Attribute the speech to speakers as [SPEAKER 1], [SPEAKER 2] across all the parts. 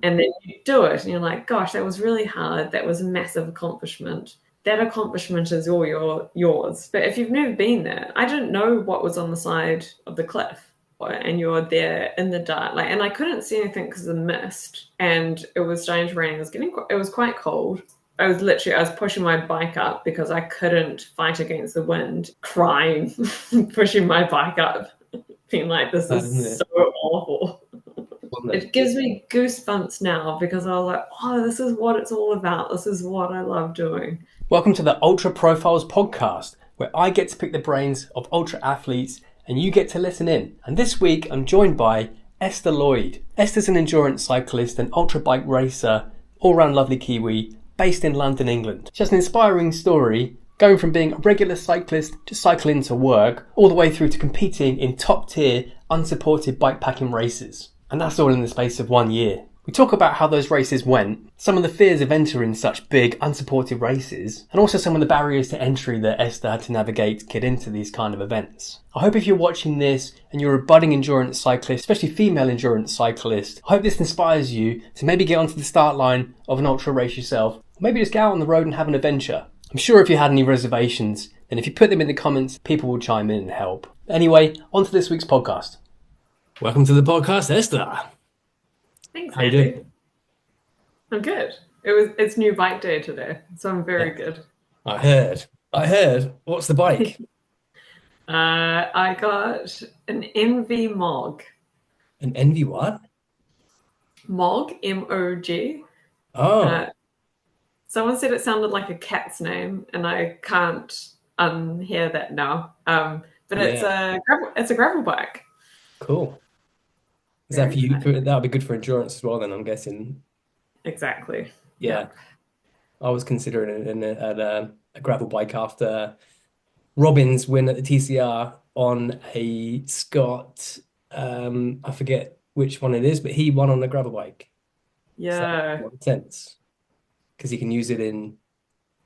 [SPEAKER 1] And then you do it and you're like, gosh, that was really hard. That was a massive accomplishment. That accomplishment is all yours. But if you've never been there, I didn't know what was on the side of the cliff. And you're there in the dark, like, and I couldn't see anything because of the mist, and it was starting to rain. It was quite cold. I was pushing my bike up because I couldn't fight against the wind, crying, pushing my bike up, being like, this
[SPEAKER 2] Bad,
[SPEAKER 1] is
[SPEAKER 2] isn't
[SPEAKER 1] so
[SPEAKER 2] it?
[SPEAKER 1] awful.
[SPEAKER 2] Wasn't it?
[SPEAKER 1] It gives me goosebumps now because I was like, oh, this is what it's all about. This is what I love doing.
[SPEAKER 2] Welcome to the Ultra Profiles podcast, where I get to pick the brains of ultra athletes and you get to listen in. And this week I'm joined by Esther Lloyd. Esther's an endurance cyclist and ultra bike racer, all-round lovely Kiwi, based in London, England. She has an inspiring story, going from being a regular cyclist to cycling to work, all the way through to competing in top-tier, unsupported bikepacking races. And that's all in the space of 1 year. We talk about how those races went, some of the fears of entering such big, unsupported races, and also some of the barriers to entry that Esther had to navigate to get into these kind of events. I hope if you're watching this and you're a budding endurance cyclist, especially female endurance cyclist, I hope this inspires you to maybe get onto the start line of an ultra race yourself, or maybe just go out on the road and have an adventure. I'm sure if you had any reservations, then if you put them in the comments, people will chime in and help. Anyway, on to this week's podcast. Welcome to the podcast, Esther.
[SPEAKER 1] Thanks,
[SPEAKER 2] How you
[SPEAKER 1] Andy.
[SPEAKER 2] doing?
[SPEAKER 1] I'm good. It's new bike day today, so I'm very
[SPEAKER 2] Yeah,
[SPEAKER 1] good.
[SPEAKER 2] I heard. I heard. What's the bike?
[SPEAKER 1] I got an Envy Mog.
[SPEAKER 2] An Envy what?
[SPEAKER 1] Mog, Mog. Uh,
[SPEAKER 2] Oh,
[SPEAKER 1] Someone said it sounded like a cat's name, and I can't unhear that now. But
[SPEAKER 2] yeah.
[SPEAKER 1] it's a gravel bike.
[SPEAKER 2] Cool. Is that
[SPEAKER 1] Very
[SPEAKER 2] for you?
[SPEAKER 1] exciting.
[SPEAKER 2] That'll be good for endurance as well, then I'm guessing.
[SPEAKER 1] Exactly.
[SPEAKER 2] Yeah.
[SPEAKER 1] Yep.
[SPEAKER 2] I was considering a gravel bike after Robin's win at the TCR on a Scott. I forget which one it is, but he won on a gravel bike. So that
[SPEAKER 1] Yeah.
[SPEAKER 2] makes sense because he can use it in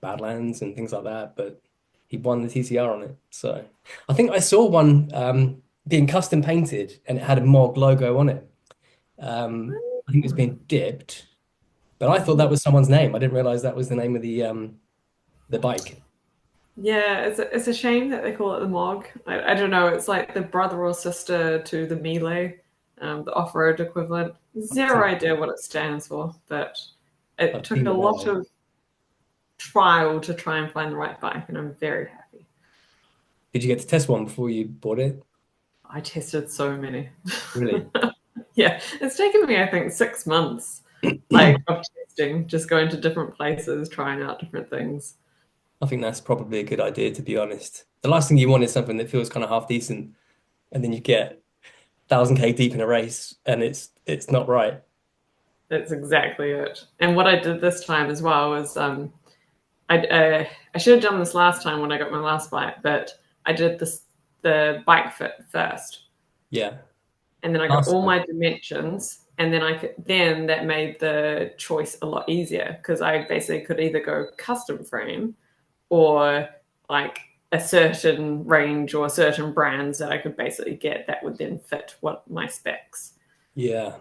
[SPEAKER 2] Badlands and things like that. But he won the TCR on it. So I think I saw one being custom painted and it had a MOG logo on it. I think it's been dipped, but I thought that was someone's name. I didn't realize that was the name of the bike.
[SPEAKER 1] Yeah, it's a shame that they call it the Mog. I don't know. It's like the brother or sister to the Melee, the off-road equivalent.
[SPEAKER 2] I've
[SPEAKER 1] Zero
[SPEAKER 2] seen,
[SPEAKER 1] idea what it stands for, but it
[SPEAKER 2] I've
[SPEAKER 1] took
[SPEAKER 2] seen
[SPEAKER 1] a
[SPEAKER 2] the
[SPEAKER 1] lot
[SPEAKER 2] logo.
[SPEAKER 1] of trial to try and find the right bike, and I'm very happy.
[SPEAKER 2] Did you get to test one before you bought it?
[SPEAKER 1] I tested so many.
[SPEAKER 2] Really?
[SPEAKER 1] Yeah, it's taken me, I think, 6 months, like of testing, just going to different places, trying out different things.
[SPEAKER 2] I think that's probably a good idea, to be honest. The last thing you want is something that feels kind of half decent, and then you get 1,000K deep in a race, and it's not right.
[SPEAKER 1] That's exactly it. And what I did this time as well was I should have done this last time when I got my last bike, but I did the bike fit first,
[SPEAKER 2] Yeah.
[SPEAKER 1] and then I got
[SPEAKER 2] Last
[SPEAKER 1] all
[SPEAKER 2] one.
[SPEAKER 1] my dimensions, and then that made the choice a lot easier because I basically could either go custom frame or like a certain range or certain brands that I could basically get that would then fit what my specs.
[SPEAKER 2] Yeah.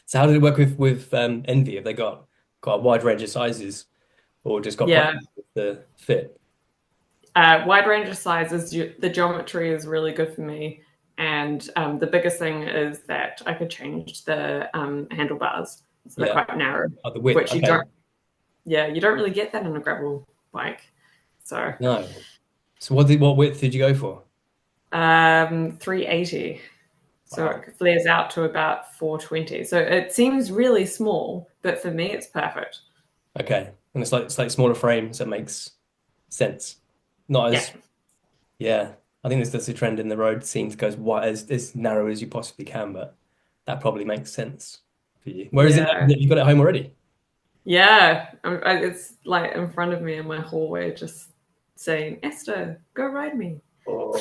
[SPEAKER 2] So how did it work with Envy? Have they got a wide range of sizes, or just got quite
[SPEAKER 1] Yeah,
[SPEAKER 2] easy with the fit?
[SPEAKER 1] wide range of sizes. The geometry is really good for me, and the biggest thing is that I could change the handlebars, so they're
[SPEAKER 2] Yeah.
[SPEAKER 1] quite narrow,
[SPEAKER 2] Oh, the width.
[SPEAKER 1] which you
[SPEAKER 2] Okay.
[SPEAKER 1] don't. Yeah, you don't really get that in a gravel bike. So
[SPEAKER 2] No. So what width did you go for?
[SPEAKER 1] 380. So
[SPEAKER 2] Wow.
[SPEAKER 1] it flares out to about 420. So it seems really small, but for me, it's perfect.
[SPEAKER 2] Okay. And it's like smaller frame, so it makes sense. Not
[SPEAKER 1] Yeah,
[SPEAKER 2] as Yeah. I think there's a trend in the road scene to go as wide as narrow as you possibly can, but that probably makes sense for you. Where is it now?
[SPEAKER 1] yeah,
[SPEAKER 2] You got it home already?
[SPEAKER 1] yeah. It's like in front of me in my hallway, just saying, Esther, go ride me
[SPEAKER 2] Or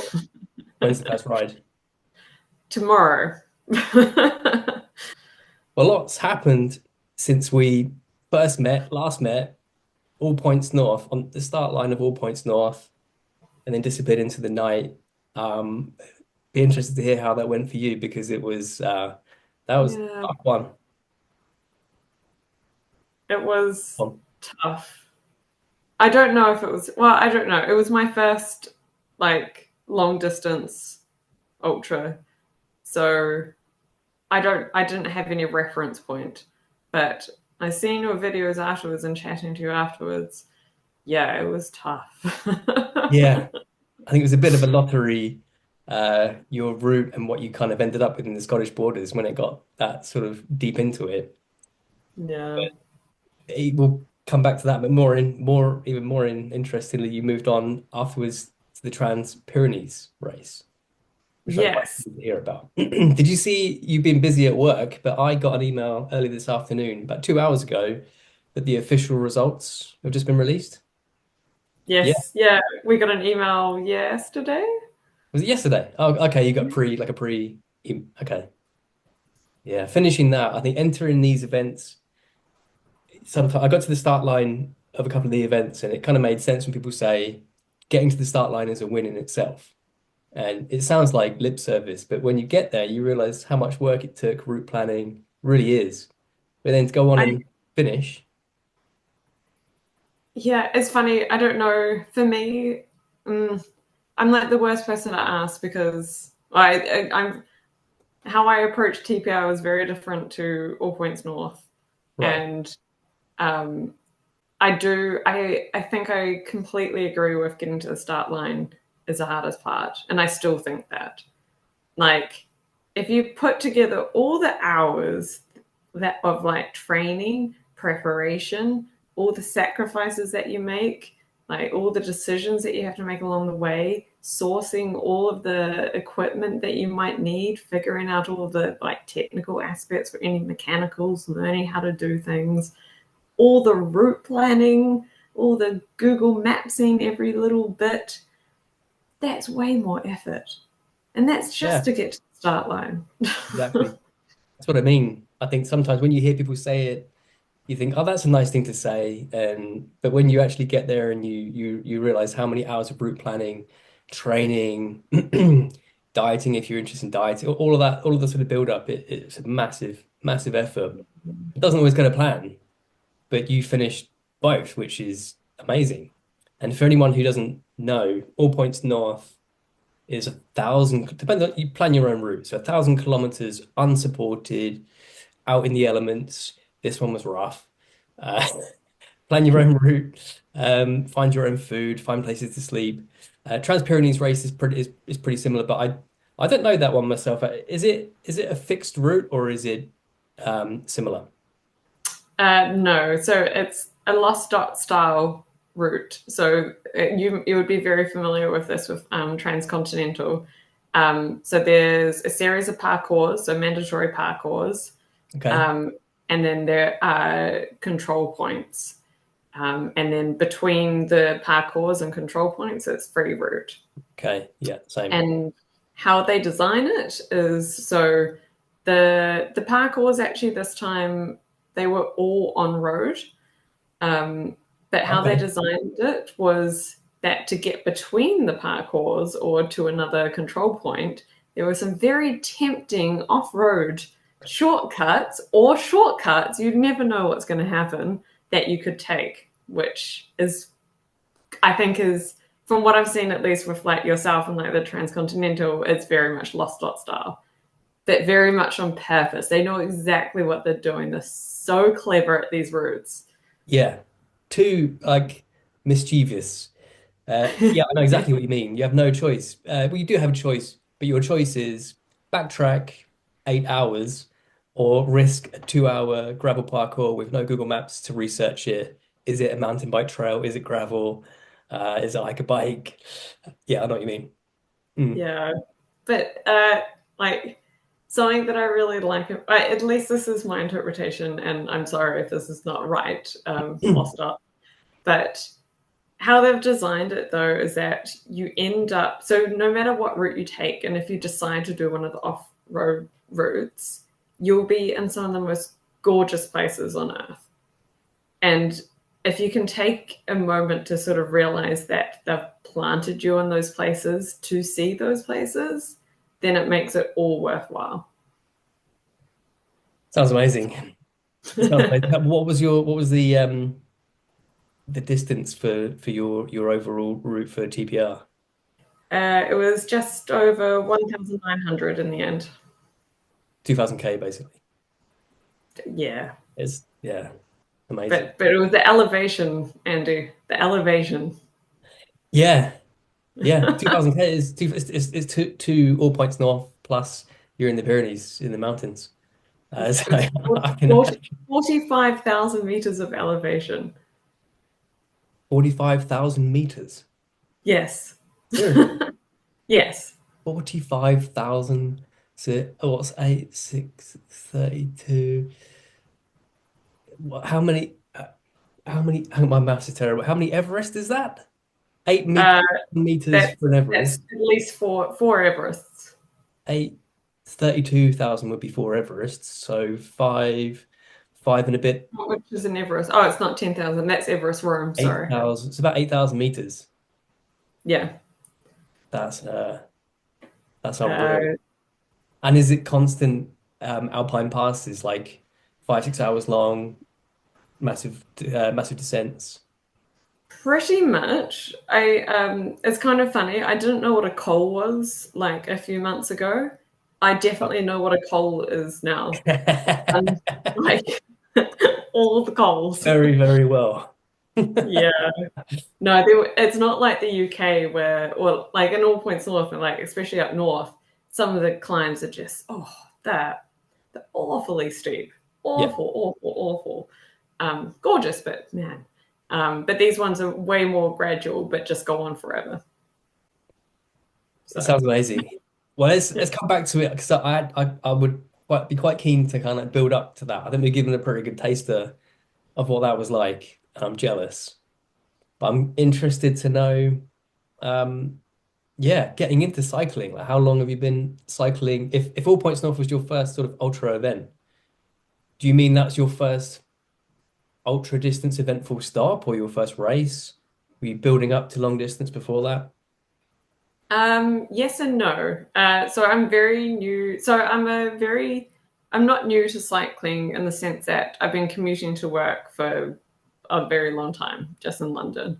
[SPEAKER 2] when's the first ride?
[SPEAKER 1] tomorrow.
[SPEAKER 2] Well, lots happened since we last met, all points north, on the start line of all points north, and then disappeared into the night. Um, be interested to hear how that went for you because that was a
[SPEAKER 1] Yeah.
[SPEAKER 2] tough one.
[SPEAKER 1] It was
[SPEAKER 2] Oh,
[SPEAKER 1] tough. I don't know if it was, well, I don't know. It was my first like long distance ultra. So I didn't have any reference point, but I seen your videos afterwards and chatting to you afterwards. Yeah, it was tough.
[SPEAKER 2] yeah, I think it was a bit of a lottery, your route and what you kind of ended up with in the Scottish borders when it got that sort of deep into it.
[SPEAKER 1] Yeah.
[SPEAKER 2] We'll come back to that, but even more interestingly, you moved on afterwards to the Trans Pyrenees race, which I'm quite
[SPEAKER 1] Yes.
[SPEAKER 2] keen to hear about. Did you see you've been busy at work, but I got an email early this afternoon, about 2 hours ago, that the official results have just been released? Yeah.
[SPEAKER 1] Yes. Yeah. We got an email yesterday.
[SPEAKER 2] Was it yesterday? Oh, okay. You got okay. Yeah. Finishing that, I think entering these events, sometimes I got to the start line of a couple of the events and it kind of made sense when people say getting to the start line is a win in itself. And it sounds like lip service, but when you get there, you realize how much work it took, route planning really is. But then to go on
[SPEAKER 1] I
[SPEAKER 2] and finish,
[SPEAKER 1] Yeah, it's funny. I don't know. For me, mm, I'm like the worst person to ask because I'm how I approach TPI was very different to All Points North,
[SPEAKER 2] right?
[SPEAKER 1] and um, I think I completely agree with getting to the start line is the hardest part, and I still think that. Like, if you put together all the hours that of like training, preparation, all the sacrifices that you make, like all the decisions that you have to make along the way, sourcing all of the equipment that you might need, figuring out all of the like technical aspects for any mechanicals, learning how to do things, all the route planning, all the Google Mapsing every little bit, that's way more effort. And that's just
[SPEAKER 2] Yeah,
[SPEAKER 1] to get to the start line.
[SPEAKER 2] exactly. That's what I mean. I think sometimes when you hear people say it, you think, oh, that's a nice thing to say. And but when you actually get there and you realize how many hours of route planning, training, dieting, if you're interested in dieting, all of that, all of the sort of build up, it's a massive effort. It doesn't always go to plan, but you finished both, which is amazing. And for anyone who doesn't know, All Points North is 1,000, depends on you plan your own route. So 1,000 kilometers unsupported, out in the elements. This one was rough. Uh, plan your own route, find your own food, find places to sleep. Trans Pyrenees Race is pretty similar, but I don't know that one myself. Is it a fixed route or is it similar?
[SPEAKER 1] No, so it's a lost dot style route. So you would be very familiar with this with transcontinental. So there's a series of parcours, so mandatory parcours,
[SPEAKER 2] Okay.
[SPEAKER 1] um, and then there are control points. And then between the parcours and control points, it's free route.
[SPEAKER 2] Okay. Yeah. Same.
[SPEAKER 1] And how they design it is so the parkours actually this time they were all on road, um, but how they
[SPEAKER 2] Okay.
[SPEAKER 1] designed it was that to get between the parkours or to another control point, there were some very tempting off-road shortcuts. You'd never know what's going to happen that you could take, which is I think is from what I've seen at least with like yourself and like the transcontinental, it's very much lost dot style. But very much on purpose. They know exactly what they're doing. They're so clever at these routes.
[SPEAKER 2] Yeah. Too like mischievous. Yeah, I know exactly what you mean. You have no choice. Well, you do have a choice, but your choice is backtrack 8 hours or risk a 2 hour gravel parkour with no Google Maps to research it. Is it a mountain bike trail? Is it gravel? Is it like a bike? Yeah, I know what you mean. Mm.
[SPEAKER 1] Yeah. But like something that I really like, at least this is my interpretation, and I'm sorry if this is not right, lost up. But how they've designed it though is that you end up so no matter what route you take, and if you decide to do one of the off-road routes, you'll be in some of the most gorgeous places on earth. And if you can take a moment to sort of realize that they've planted you in those places to see those places, then it makes it all worthwhile.
[SPEAKER 2] Sounds amazing. It sounds like what was the distance for your overall route for TPR?
[SPEAKER 1] It was just over 1,900 in the end.
[SPEAKER 2] 2000K basically.
[SPEAKER 1] Yeah,
[SPEAKER 2] It's yeah, amazing.
[SPEAKER 1] but it was the elevation, Andy. The elevation.
[SPEAKER 2] Yeah, yeah. 2000K is two all points north plus you're in the Pyrenees in the mountains. So
[SPEAKER 1] It was
[SPEAKER 2] I can
[SPEAKER 1] 40,
[SPEAKER 2] imagine
[SPEAKER 1] 45,000 meters of elevation.
[SPEAKER 2] 45,000 meters.
[SPEAKER 1] Yes.
[SPEAKER 2] Seriously,
[SPEAKER 1] Yes.
[SPEAKER 2] 45,000. So what's 8, 6, 32? How many? How many? My maths is terrible. How many Everest is that? 8 meters,
[SPEAKER 1] Uh,
[SPEAKER 2] meters
[SPEAKER 1] that's
[SPEAKER 2] for an
[SPEAKER 1] that's
[SPEAKER 2] Everest.
[SPEAKER 1] at least four Everests.
[SPEAKER 2] Eight, 32,000 would be four Everests. So five and a bit,
[SPEAKER 1] Which is an Everest? Oh, it's not 10,000. That's Everest Rome.
[SPEAKER 2] eight
[SPEAKER 1] Sorry.
[SPEAKER 2] thousand. It's about 8,000 meters.
[SPEAKER 1] Yeah.
[SPEAKER 2] That's uh, that's unreal.
[SPEAKER 1] Uh,
[SPEAKER 2] And is it constant alpine passes like 5, 6 hours long, massive descents?
[SPEAKER 1] Pretty much. It's kind of funny. I didn't know what a coal was like a few months ago. I definitely know what a coal is now. And like all the coals.
[SPEAKER 2] Very, very well.
[SPEAKER 1] Yeah. No, it's not like the UK where, well, like in all points north, and like especially up north, some of the climbs are just, they're awfully steep,
[SPEAKER 2] Yeah,
[SPEAKER 1] awful. Gorgeous, but man. But these ones are way more gradual, but just go on forever.
[SPEAKER 2] it
[SPEAKER 1] So
[SPEAKER 2] sounds amazing. Well,
[SPEAKER 1] yeah.
[SPEAKER 2] let's come back to it because I would be quite keen to kind of build up to that. I think we've given a pretty good taster of what that was like, and I'm jealous. But I'm interested to know, um, yeah, getting into cycling. Like, how long have you been cycling? If All Points North was your first sort of ultra event, do you mean that's your first ultra distance event full stop, or your first race? Were you building up to long distance before that?
[SPEAKER 1] Yes and no. So I'm very new. I'm not new to cycling in the sense that I've been commuting to work for a very long time, just in London.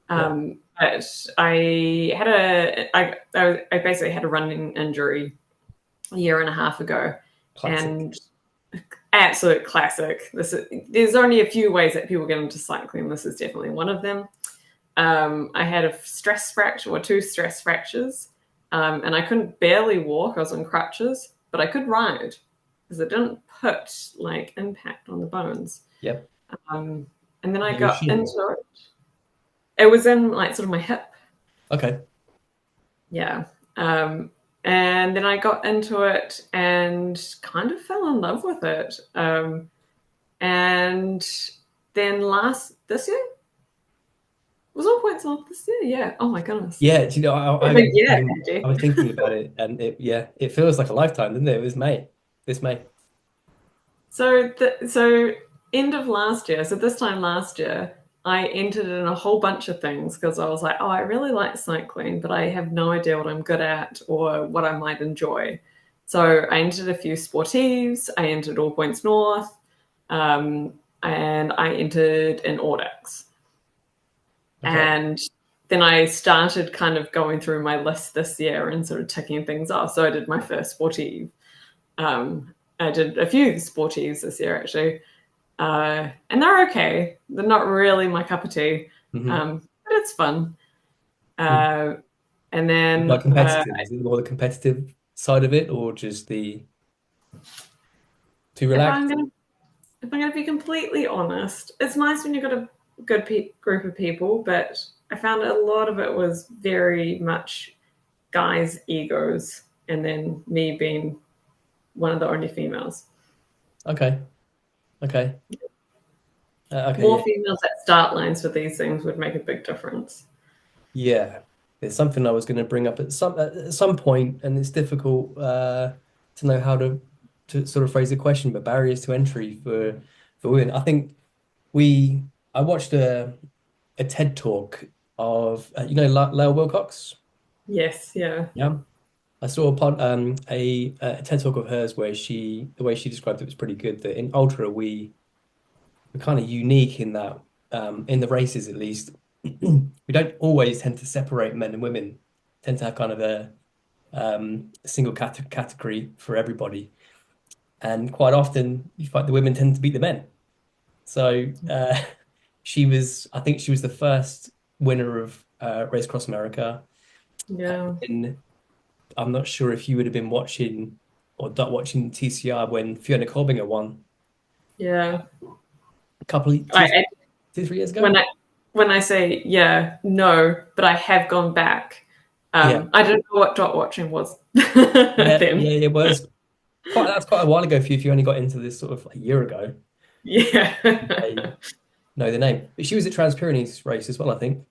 [SPEAKER 2] Yeah,
[SPEAKER 1] But I basically had a running injury a year and a half ago,
[SPEAKER 2] classic.
[SPEAKER 1] and absolute classic. There's only a few ways that people get into cycling. This is definitely one of them. I had a stress fracture or two stress fractures, and I couldn't barely walk. I was on crutches, but I could ride because it didn't put like impact on the bones.
[SPEAKER 2] Yep.
[SPEAKER 1] Um, and then I
[SPEAKER 2] Your
[SPEAKER 1] got
[SPEAKER 2] shin.
[SPEAKER 1] into it. It was in like sort of my hip.
[SPEAKER 2] Okay.
[SPEAKER 1] Yeah. And then I got into it and kind of fell in love with it. And then this year was all points off this year. Yeah. Oh my goodness.
[SPEAKER 2] Yeah, do you know,
[SPEAKER 1] But yeah,
[SPEAKER 2] I
[SPEAKER 1] Andy.
[SPEAKER 2] was thinking about it, and it feels like a lifetime, doesn't it? It was May, this May.
[SPEAKER 1] So end of last year. So this time last year, I entered in a whole bunch of things because I was like, oh, I really like cycling, but I have no idea what I'm good at or what I might enjoy. So I entered a few sportives. I entered All Points North, um, and I entered in Audix.
[SPEAKER 2] Okay.
[SPEAKER 1] And then I started kind of going through my list this year and sort of ticking things off. So I did my first sportive. I did a few sportives this year actually, and they're okay. They're not really my cup of tea,
[SPEAKER 2] Hmm.
[SPEAKER 1] but it's fun. Uh, and
[SPEAKER 2] Like
[SPEAKER 1] then
[SPEAKER 2] competitive, is it more the competitive side of it, or just the too
[SPEAKER 1] if
[SPEAKER 2] relaxed?
[SPEAKER 1] I'm gonna if I'm gonna be completely honest, it's nice when you've got a good group of people, but I found a lot of it was very much guys' egos, and then me being one of the only females.
[SPEAKER 2] Okay, okay, okay,
[SPEAKER 1] More
[SPEAKER 2] yeah,
[SPEAKER 1] females at start lines for these things would make a big difference.
[SPEAKER 2] yeah. It's something I was going to bring up at some point, and it's difficult to know how to sort of phrase the question, but barriers to entry for women. I think we I watched a TED talk of Lael Wilcox.
[SPEAKER 1] Yes, yeah.
[SPEAKER 2] Yeah, I saw a TED talk of hers where the way she described it was pretty good. That in ultra we're kind of unique in that, in the races at least, we don't always tend to separate men and women. Tend to have kind of a single category for everybody, and quite often you find the women tend to beat the men. So I think she was the first winner of Race Across America.
[SPEAKER 1] Yeah.
[SPEAKER 2] And I'm not sure if you would have been watching or not watching TCR when Fiona Corbinger won
[SPEAKER 1] Yeah.
[SPEAKER 2] a couple of
[SPEAKER 1] I
[SPEAKER 2] 2, 3 years ago.
[SPEAKER 1] when I say yeah, no, but I have gone back.
[SPEAKER 2] Yeah,
[SPEAKER 1] I didn't know what dot watching was
[SPEAKER 2] yeah,
[SPEAKER 1] then.
[SPEAKER 2] yeah. It was quite that's quite a while ago for you if you only got into this sort of a year ago.
[SPEAKER 1] Yeah.
[SPEAKER 2] I know the name, but she was at Trans Pyrenees Race as well, I think.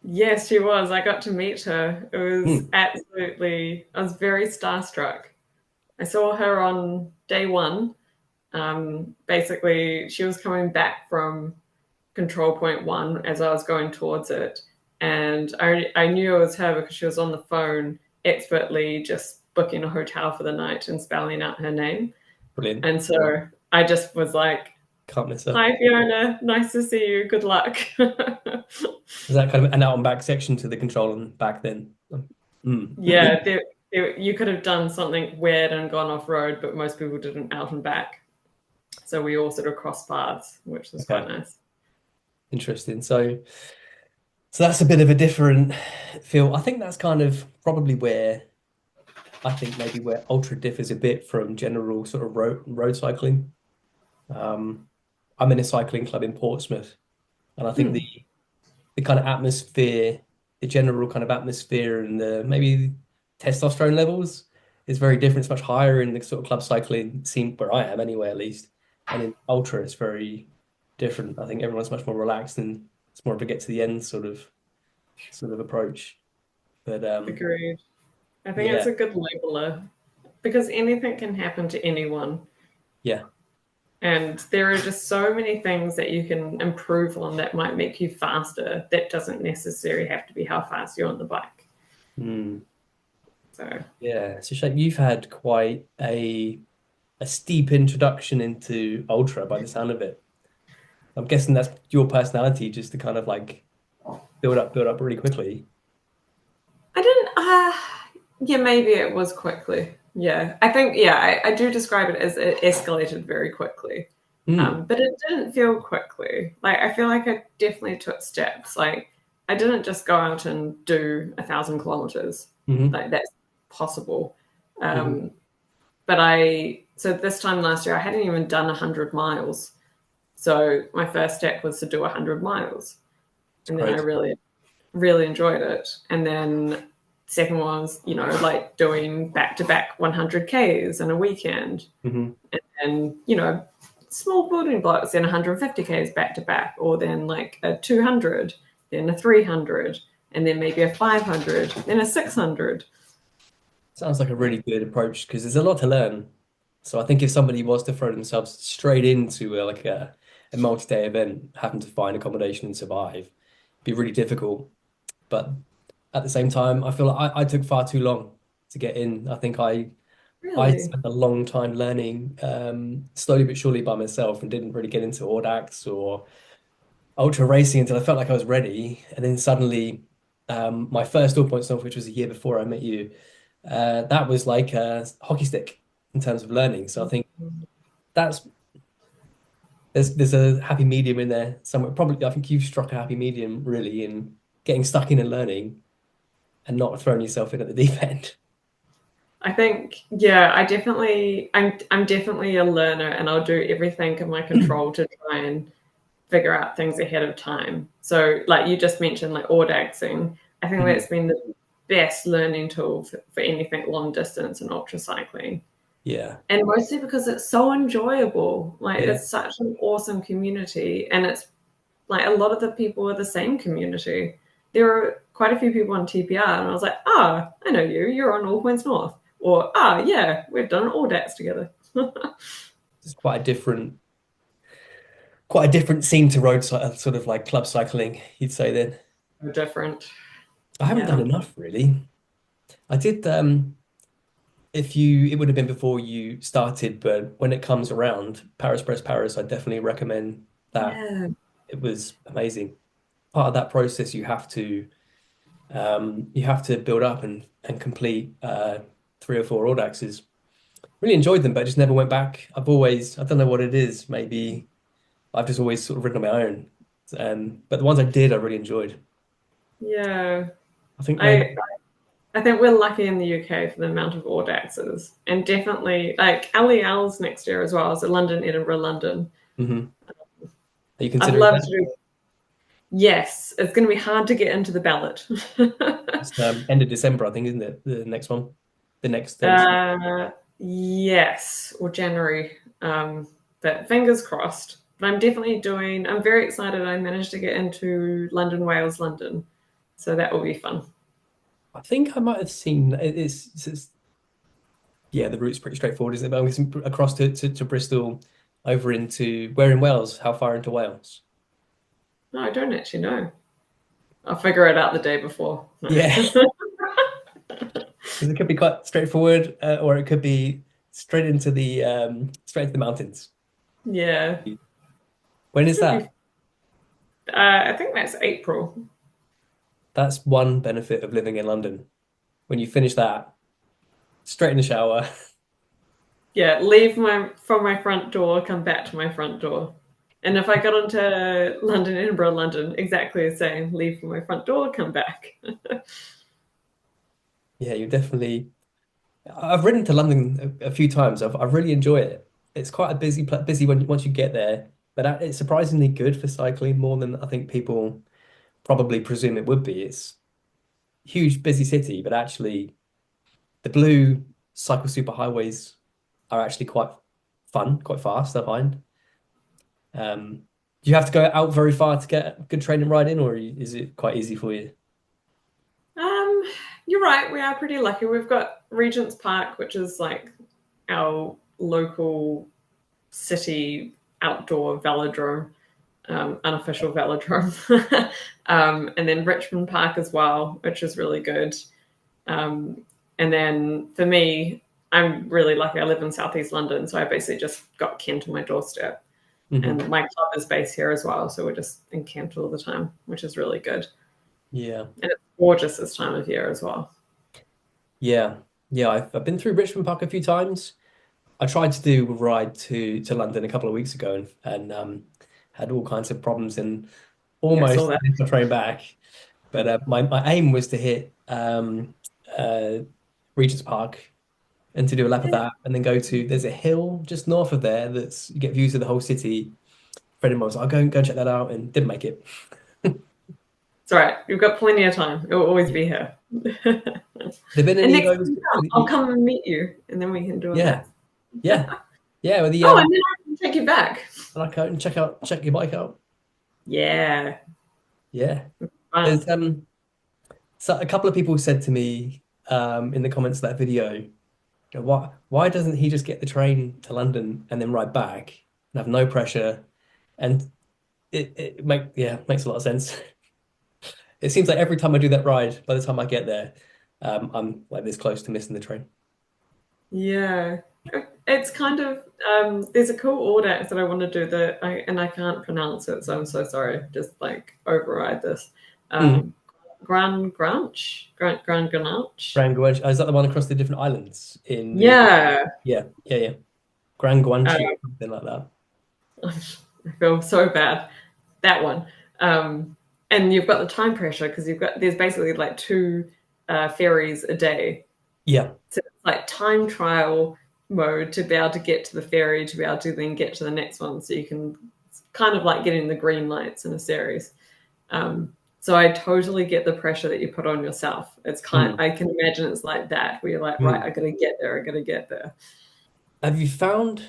[SPEAKER 1] Yes, she was. I got to meet her. It was
[SPEAKER 2] Hmm,
[SPEAKER 1] absolutely, I was very starstruck. I saw her on day one. Basically, she was coming back from control point one as I was going towards it. And I knew it was her because she was on the phone expertly just booking a hotel for the night and spelling out her name.
[SPEAKER 2] brilliant.
[SPEAKER 1] And so I just was like,
[SPEAKER 2] Can't miss her.
[SPEAKER 1] "Hi, Fiona. Nice to see you. Good luck."
[SPEAKER 2] Was that kind of an out and back section to the control and back then? Mm.
[SPEAKER 1] Yeah, you could have done something weird and gone off road, but most people didn't out and back. So we all sort of crossed paths, which was quite
[SPEAKER 2] Okay,
[SPEAKER 1] nice.
[SPEAKER 2] interesting. So that's a bit of a different feel. I think that's kind of probably where I think maybe where ultra differs a bit from general sort of road cycling. Um, I'm in a cycling club in Portsmouth, and I think
[SPEAKER 1] Hmm,
[SPEAKER 2] the kind of atmosphere, the general kind of atmosphere, and the maybe testosterone levels is very different. It's much higher in the sort of club cycling scene where I am, anyway, at least. And in ultra, it's very different. I think everyone's much more relaxed and it's more of a get to the end sort of approach. But
[SPEAKER 1] agreed. I think it's
[SPEAKER 2] yeah,
[SPEAKER 1] a good labeler because anything can happen to anyone.
[SPEAKER 2] yeah.
[SPEAKER 1] And there are just so many things that you can improve on that might make you faster. That doesn't necessarily have to be how fast you're on the bike.
[SPEAKER 2] Mm,
[SPEAKER 1] So,
[SPEAKER 2] yeah. So Shane, you've had quite a steep introduction into ultra by the sound of it. I'm guessing that's your personality, just to kind of like build up really quickly.
[SPEAKER 1] I didn't, yeah, maybe it was quickly. Yeah, I think, yeah, I do describe it as it escalated very quickly.
[SPEAKER 2] Mm,
[SPEAKER 1] But it didn't feel quickly. Like, I feel like I definitely took steps. Like, I didn't just go out and do 1,000 kilometers.
[SPEAKER 2] hmm
[SPEAKER 1] Like, that's possible.
[SPEAKER 2] hmm
[SPEAKER 1] Um, so this time last year, I hadn't even done 100 miles. So my first step was to do 100 miles.
[SPEAKER 2] It's
[SPEAKER 1] And then I
[SPEAKER 2] crazy.
[SPEAKER 1] really enjoyed it. And then second one was, like doing back to back 100Ks in a weekend.
[SPEAKER 2] Hmm
[SPEAKER 1] And, small building blocks, then 150Ks back to back, or then like a 200, then a 300, and then maybe a 500, then a 600.
[SPEAKER 2] Sounds like a really good approach because there's a lot to learn. So I think if somebody was to throw themselves straight into like a multi-day event, having to find accommodation and survive, it'd be really difficult. But at the same time, I feel like I took far too long to get in. I think I
[SPEAKER 1] Really?
[SPEAKER 2] spent a long time learning slowly but surely by myself and didn't really get into Audax or ultra racing until I felt like I was ready. And then suddenly, my first all points off, which was a year before I met you, that was like a hockey stick in terms of learning. So I think that's there's a happy medium in there somewhere. Probably, I think you've struck a happy medium really in getting stuck in and learning and not throwing yourself in at the deep end.
[SPEAKER 1] I think, yeah, I'm definitely a learner, and I'll do everything in my control to try and figure out things ahead of time. So, like you just mentioned, like audaxing, I think
[SPEAKER 2] Mhm.
[SPEAKER 1] that's been the best learning tool for anything long distance and ultra cycling.
[SPEAKER 2] Yeah,
[SPEAKER 1] And mostly because it's so enjoyable. Like,
[SPEAKER 2] yeah.
[SPEAKER 1] it's such an awesome community, and it's like a lot of the people are the same community. There are quite a few people on TPR, and I was like, ah, I know you. You're on All Points North. Or, ah, yeah, we've done all Audax together.
[SPEAKER 2] It's quite a different scene to sort of like club cycling, you'd say then.
[SPEAKER 1] Different.
[SPEAKER 2] I haven't done
[SPEAKER 1] Yeah.
[SPEAKER 2] enough really. I did if you it would have been before you started, but when it comes around, Paris Press Paris, I definitely recommend that
[SPEAKER 1] Yeah.
[SPEAKER 2] it was amazing. Part of that process, you have to build up and complete 3 or 4 Audaxes. Really enjoyed them, but I just never went back. I don't know what it is. Maybe I've just always sort of ridden on my own. But the ones I did, I really enjoyed.
[SPEAKER 1] Yeah.
[SPEAKER 2] I think maybe,
[SPEAKER 1] I think we're lucky in the UK for the amount of Audaxes, and definitely like LEL's next year as well. So London, Edinburgh, London.
[SPEAKER 2] mhm. Are you
[SPEAKER 1] I'd
[SPEAKER 2] considering
[SPEAKER 1] love
[SPEAKER 2] that?
[SPEAKER 1] to do. Yes, it's going to be hard to get into the ballot.
[SPEAKER 2] It's end of December, I think, isn't it? The next one, the next.
[SPEAKER 1] Yes, or January. But fingers crossed. But I'm definitely doing. I'm very excited. I managed to get into London, Wales, London, so that will be fun.
[SPEAKER 2] I think I might have seen yeah, the route's pretty straightforward, isn't it? But I'm guessing across to Bristol, over into where in Wales? How far into Wales?
[SPEAKER 1] No, I don't actually know. I'll figure it out the day before.
[SPEAKER 2] Yeah, because it could be quite straightforward, or it could be straight into the mountains.
[SPEAKER 1] Yeah,
[SPEAKER 2] When is
[SPEAKER 1] should be.
[SPEAKER 2] that?
[SPEAKER 1] I think that's April.
[SPEAKER 2] That's one benefit of living in London. When you finish that, straight in the shower.
[SPEAKER 1] Yeah, leave my from my front door, come back to my front door. And if I got into London, Edinburgh, London, exactly the same. Leave from my front door, come back.
[SPEAKER 2] Yeah, you definitely. I've ridden to London a few times. I've really enjoyed it. It's quite a busy when once you get there, but it's surprisingly good for cycling more than I think people probably presume it would be. It's a huge, busy city, but actually the blue cycle superhighways are actually quite fun, quite fast, I find. Do you have to go out very far to get a good training ride in, or is it quite easy for you?
[SPEAKER 1] Um, you're right. We are pretty lucky. We've got Regent's Park, which is like our local city outdoor velodrome, unofficial velodrome, and then Richmond Park as well, which is really good. Um, and then for me, I'm really lucky. I live in southeast London, so I basically just got Kent on my doorstep.
[SPEAKER 2] Hmm.
[SPEAKER 1] And my club is based here as well, so we're just in Kent all the time, which is really good.
[SPEAKER 2] Yeah,
[SPEAKER 1] And it's gorgeous this time of year as well.
[SPEAKER 2] yeah, yeah. I've been through Richmond Park a few times. I tried to do a ride to London a couple of weeks ago and had all kinds of problems and
[SPEAKER 1] Yeah, I saw
[SPEAKER 2] almost
[SPEAKER 1] that.
[SPEAKER 2] missed my train back. But my aim was to hit Regent's Park and to do a lap of that and then go to there's a hill just north of there that's you get views of the whole city. Friend of mine was like, I'll go and check that out and didn't make it.
[SPEAKER 1] It's all right. You've got plenty of time. It will always be here.
[SPEAKER 2] There been
[SPEAKER 1] And
[SPEAKER 2] any of
[SPEAKER 1] next time
[SPEAKER 2] those?
[SPEAKER 1] you come, I'll come and meet you, and then we can do a
[SPEAKER 2] Yeah,
[SPEAKER 1] lap.
[SPEAKER 2] yeah, yeah. With the
[SPEAKER 1] Oh, and then I can take you back.
[SPEAKER 2] and I go and check your bike out.
[SPEAKER 1] Yeah,
[SPEAKER 2] Yeah.
[SPEAKER 1] fun.
[SPEAKER 2] There's so a couple of people said to me in the comments of that video, you know, why doesn't he just get the train to London and then ride back and have no pressure? And makes a lot of sense. It seems like every time I do that ride, by the time I get there, I'm like this close to missing the train.
[SPEAKER 1] Yeah, it's kind of there's a cool order that I want to do that I can't pronounce it, so I'm so sorry. Just like override this.
[SPEAKER 2] Mm.
[SPEAKER 1] Um, Grand Granche.
[SPEAKER 2] Grand Guanche. Oh, is that the one across the different islands in the
[SPEAKER 1] Yeah,
[SPEAKER 2] yeah. Grand
[SPEAKER 1] uh,
[SPEAKER 2] Guanche, something like that.
[SPEAKER 1] I feel so bad. That one. Um, and you've got the time pressure because there's basically like two ferries a day.
[SPEAKER 2] Yeah.
[SPEAKER 1] So it's like time trial mode to be able to get to the ferry to be able to then get to the next one. So you can it's kind of like getting the green lights in a series. So I totally get the pressure that you put on yourself.
[SPEAKER 2] Mm.
[SPEAKER 1] I can imagine it's like that where you're like, right,
[SPEAKER 2] Mm.
[SPEAKER 1] I gotta get there, I gotta get there.
[SPEAKER 2] Have you found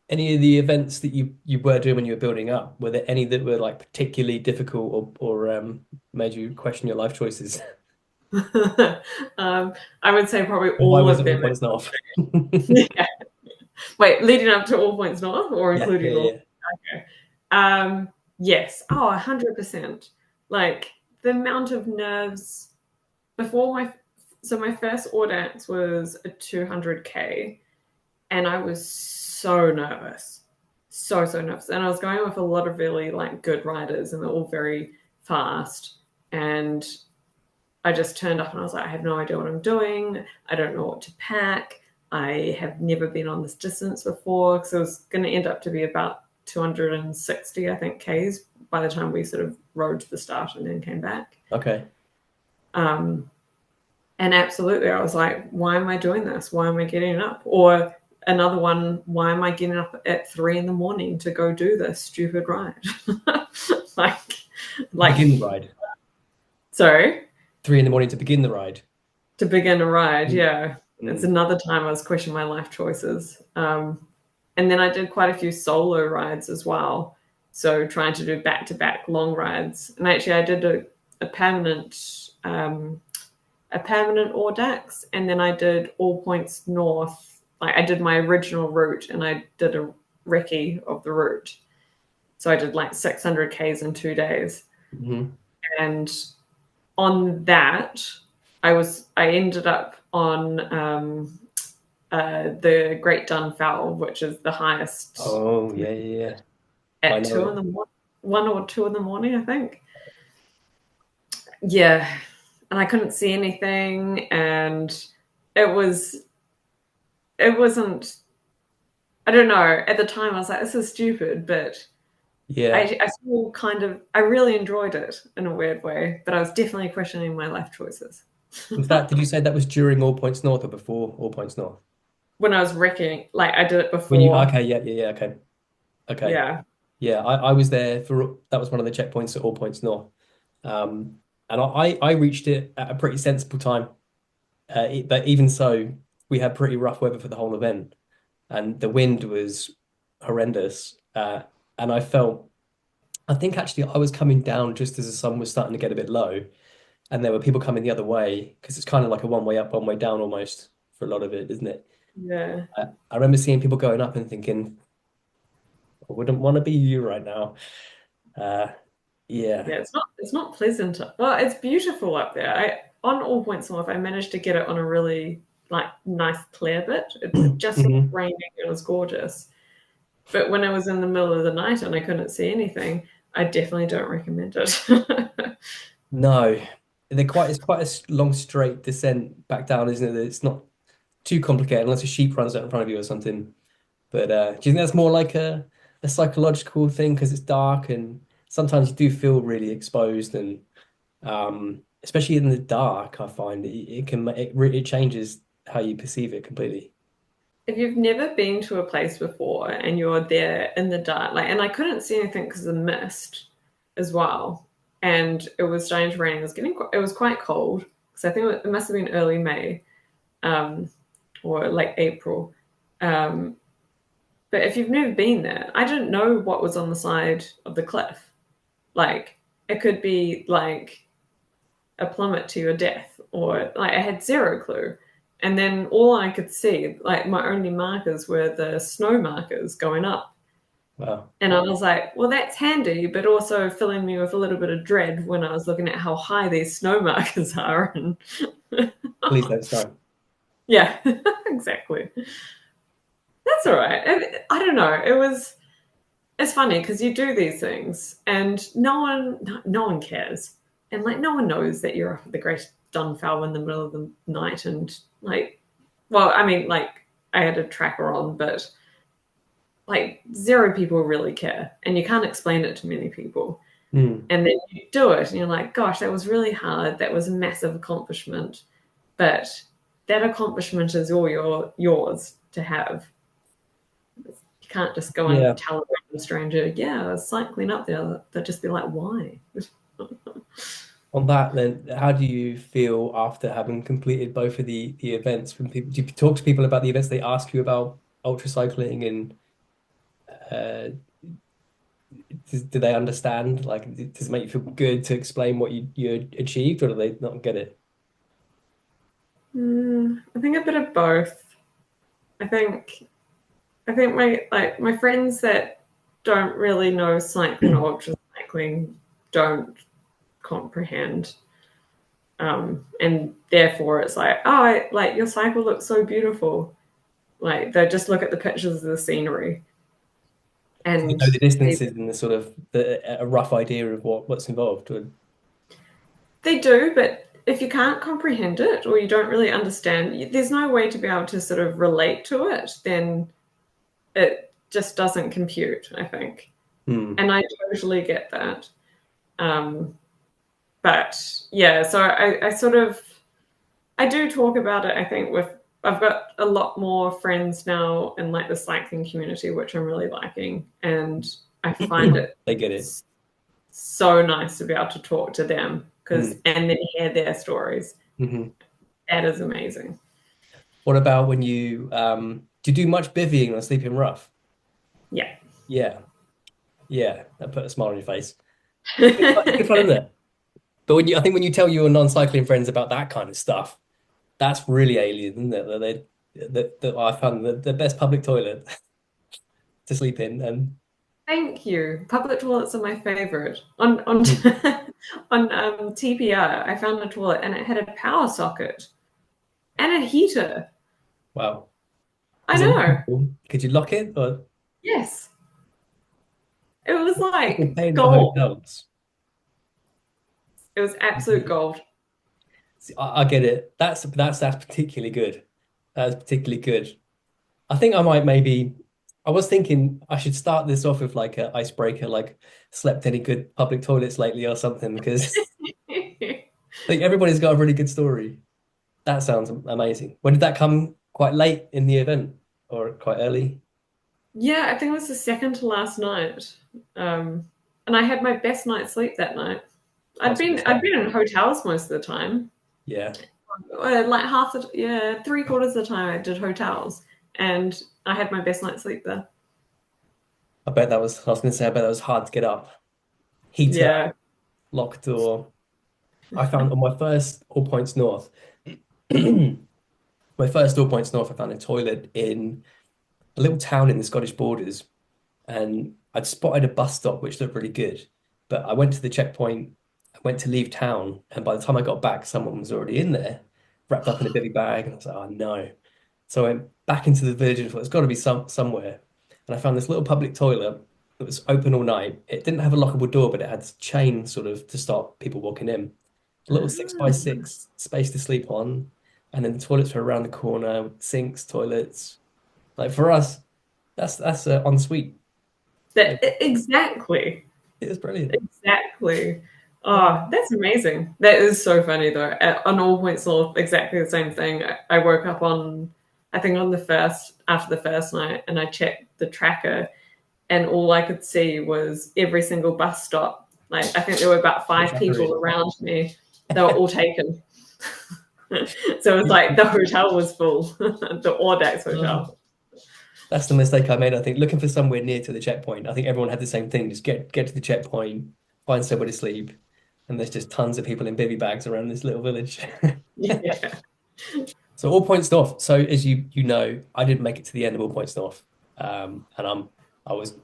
[SPEAKER 2] any of the events that you were doing when you were building up? Were there any that were like particularly difficult or made you question your life choices?
[SPEAKER 1] I would say probably
[SPEAKER 2] And why
[SPEAKER 1] all
[SPEAKER 2] was
[SPEAKER 1] of
[SPEAKER 2] it all
[SPEAKER 1] them.
[SPEAKER 2] points not off?
[SPEAKER 1] Yeah. Wait, leading up to All Points North or
[SPEAKER 2] Yeah, yeah,
[SPEAKER 1] including all?
[SPEAKER 2] yeah.
[SPEAKER 1] Okay. Yes. Oh, 100%. Like the amount of nerves before my first audience was a 200K and I was so nervous. so nervous, and I was going with a lot of really like good riders, and they're all very fast. And I just turned up and I was like, I have no idea what I'm doing. I don't know what to pack. I have never been on this distance before, because it was going to end up to be about 260, I think, Ks by the time we sort of rode to the start and then came back.
[SPEAKER 2] Okay.
[SPEAKER 1] And absolutely, I was like, why am I doing this? Why am I getting up? Or another one, why am I getting up at 3 a.m. to go do this stupid ride? like,
[SPEAKER 2] Begin the ride.
[SPEAKER 1] Sorry?
[SPEAKER 2] 3 a.m. to begin the ride.
[SPEAKER 1] To begin a ride, yeah. It's another time I was questioning my life choices. And then I did quite a few solo rides as well. So trying to do back-to-back long rides. And actually I did a permanent Audax, and then I did all points north. Like I did my original route and I did a recce of the route. So I did like 600 Ks in 2 days.
[SPEAKER 2] Mm-hmm.
[SPEAKER 1] And on that, I ended up on the Great Dunfell, which is the highest.
[SPEAKER 2] Oh, yeah.
[SPEAKER 1] At 2 in the morning, 1 or 2 in the morning, I think. Yeah. And I couldn't see anything, and it wasn't, I don't know, at the time I was like, this is stupid, but
[SPEAKER 2] yeah,
[SPEAKER 1] I still I really enjoyed it in a weird way, but I was definitely questioning my life choices.
[SPEAKER 2] Was that, did you say that was during All Points North or before All Points North?
[SPEAKER 1] When I was wrecking, like I did it before.
[SPEAKER 2] When you, okay, yeah, okay.
[SPEAKER 1] Yeah.
[SPEAKER 2] Yeah, I was there for, that was one of the checkpoints at All Points North. And I reached it at a pretty sensible time. But even so, we had pretty rough weather for the whole event, and the wind was horrendous. And I think actually I was coming down just as the sun was starting to get a bit low, and there were people coming the other way, because it's kind of like a one way up, one way down almost for a lot of it, isn't it?
[SPEAKER 1] Yeah.
[SPEAKER 2] I remember seeing people going up and thinking, I wouldn't want to be you right now. Yeah.
[SPEAKER 1] Yeah, it's not pleasant. Well, it's beautiful up there. On All Points North, I managed to get it on a really like nice clear bit. It just
[SPEAKER 2] Mhm.
[SPEAKER 1] raining, it was gorgeous. But when I was in the middle of the night and I couldn't see anything, I definitely don't recommend it.
[SPEAKER 2] No, it's quite a long straight descent back down, isn't it? It's not too complicated unless a sheep runs out in front of you or something. But do you think that's more like a psychological thing because it's dark and sometimes you do feel really exposed, and especially in the dark, I find it changes how you perceive it completely.
[SPEAKER 1] If you've never been to a place before and you're there in the dark, like, and I couldn't see anything because of the mist as well, and it was starting to rain. It was quite cold, because I think it must have been early May, or late April. But if you've never been there, I didn't know what was on the side of the cliff. Like it could be like a plummet to your death, or like I had zero clue. And then all I could see, like my only markers were the snow markers going up.
[SPEAKER 2] Wow.
[SPEAKER 1] And I was like, well, that's handy, but also filling me with a little bit of dread when I was looking at how high these snow markers are. And
[SPEAKER 2] Please don't snow.
[SPEAKER 1] yeah, exactly. That's all right. I don't know. It's funny because you do these things and no one cares. And like no one knows that you're up at the Great Dunfell in the middle of the night, and like, well, I mean, like I had a tracker on, but like zero people really care, and you can't explain it to many people.
[SPEAKER 2] Mm.
[SPEAKER 1] And then you do it and you're like, gosh, that was really hard. That was a massive accomplishment. But that accomplishment is all yours to have. You can't just go
[SPEAKER 2] Yeah.
[SPEAKER 1] and tell a random stranger, yeah, I was cycling up there. They'll just be like, why?
[SPEAKER 2] On that, then, how do you feel after having completed both of the events? From people, do you talk to people about the events? They ask you about ultra cycling, and uh, do they understand? Like, does it make you feel good to explain what you achieved, or do they not get it?
[SPEAKER 1] I think a bit of both. I think my friends that don't really know cycling or ultra cycling don't comprehend. And therefore it's like, oh, like your cycle looks so beautiful. Like they just look at the pictures of the scenery. And
[SPEAKER 2] You know the distances and the sort of a rough idea of what's involved.
[SPEAKER 1] they do, but if you can't comprehend it or you don't really understand, there's no way to be able to sort of relate to it, then it just doesn't compute, I think.
[SPEAKER 2] Hmm.
[SPEAKER 1] And I totally get that. But yeah, so I sort of I do talk about it, I think, with I've got a lot more friends now in like the cycling community, which I'm really liking. And I find it
[SPEAKER 2] They get it.
[SPEAKER 1] so nice to be able to talk to them
[SPEAKER 2] Hmm.
[SPEAKER 1] because and then hear their stories.
[SPEAKER 2] Hmm.
[SPEAKER 1] That is amazing.
[SPEAKER 2] What about when do you do much bivvying or sleeping rough?
[SPEAKER 1] Yeah.
[SPEAKER 2] Yeah, yeah, that put a smile on your face. It's good fun, isn't it? But I think when you tell your non-cycling friends about that kind of stuff, that's really alien, isn't it? That I found the best public toilet to sleep in. And
[SPEAKER 1] Thank you. Public toilets are my favorite. On
[SPEAKER 2] Hmm.
[SPEAKER 1] on TPR, I found a toilet and it had a power socket and a heater.
[SPEAKER 2] Wow,
[SPEAKER 1] I
[SPEAKER 2] is it
[SPEAKER 1] know.
[SPEAKER 2] lockable? Could you lock it? Or
[SPEAKER 1] Yes. It was
[SPEAKER 2] people
[SPEAKER 1] like
[SPEAKER 2] paying for
[SPEAKER 1] gold.
[SPEAKER 2] hotels?
[SPEAKER 1] It was absolute gold.
[SPEAKER 2] See, I get it. That's particularly good. That's particularly good. I think I might maybe. I was thinking I should start this off with like an icebreaker, like slept any good public toilets lately or something, because I think everybody's got a really good story. That sounds amazing. When did that come? Quite late in the event or quite early?
[SPEAKER 1] Yeah, I think it was the second to last night. And I had my best night's sleep that night.
[SPEAKER 2] I was going to
[SPEAKER 1] I'd
[SPEAKER 2] say,
[SPEAKER 1] been in hotels most of the time.
[SPEAKER 2] yeah.
[SPEAKER 1] Like three-quarters of the time I did hotels, and I had my best night's sleep there.
[SPEAKER 2] I bet that was. I was going to say, I bet that was hard to get up. Heater,
[SPEAKER 1] Yeah.
[SPEAKER 2] locked door. I found on my first All Points North, my first All Points North, I found a toilet in a little town in the Scottish borders, and I'd spotted a bus stop which looked really good. But I went to the checkpoint, I went to leave town, and by the time I got back, someone was already in there, wrapped up in a bivy bag, and I was like, oh no. So I went back into the village and thought, it's got to be somewhere. And I found this little public toilet that was open all night. It didn't have a lockable door, but it had chain sort of to stop people walking in. A little six by
[SPEAKER 1] Ah.
[SPEAKER 2] six space to sleep on. And then the toilets were around the corner with sinks, toilets. Like for us, that's ensuite. It,
[SPEAKER 1] Exactly.
[SPEAKER 2] it was brilliant.
[SPEAKER 1] Exactly. Oh, that's amazing. That is so funny though. On All Points North, exactly the same thing. I woke up I think on the first, after the first night, and I checked the tracker, and all I could see was every single bus stop. Like, I think there were about
[SPEAKER 2] The
[SPEAKER 1] five
[SPEAKER 2] tracker
[SPEAKER 1] people
[SPEAKER 2] in.
[SPEAKER 1] around me. They were all taken. So it was like the hotel was full, the Audax
[SPEAKER 2] Oh,
[SPEAKER 1] hotel.
[SPEAKER 2] that's the mistake I made, I think. Looking for somewhere near to the checkpoint. I think everyone had the same thing. Just get to the checkpoint, find somewhere to sleep. And there's just tons of people in bivy bags around this little village.
[SPEAKER 1] Yeah.
[SPEAKER 2] So All Points North. So as you know, I didn't make it to the end of All Points North. And I was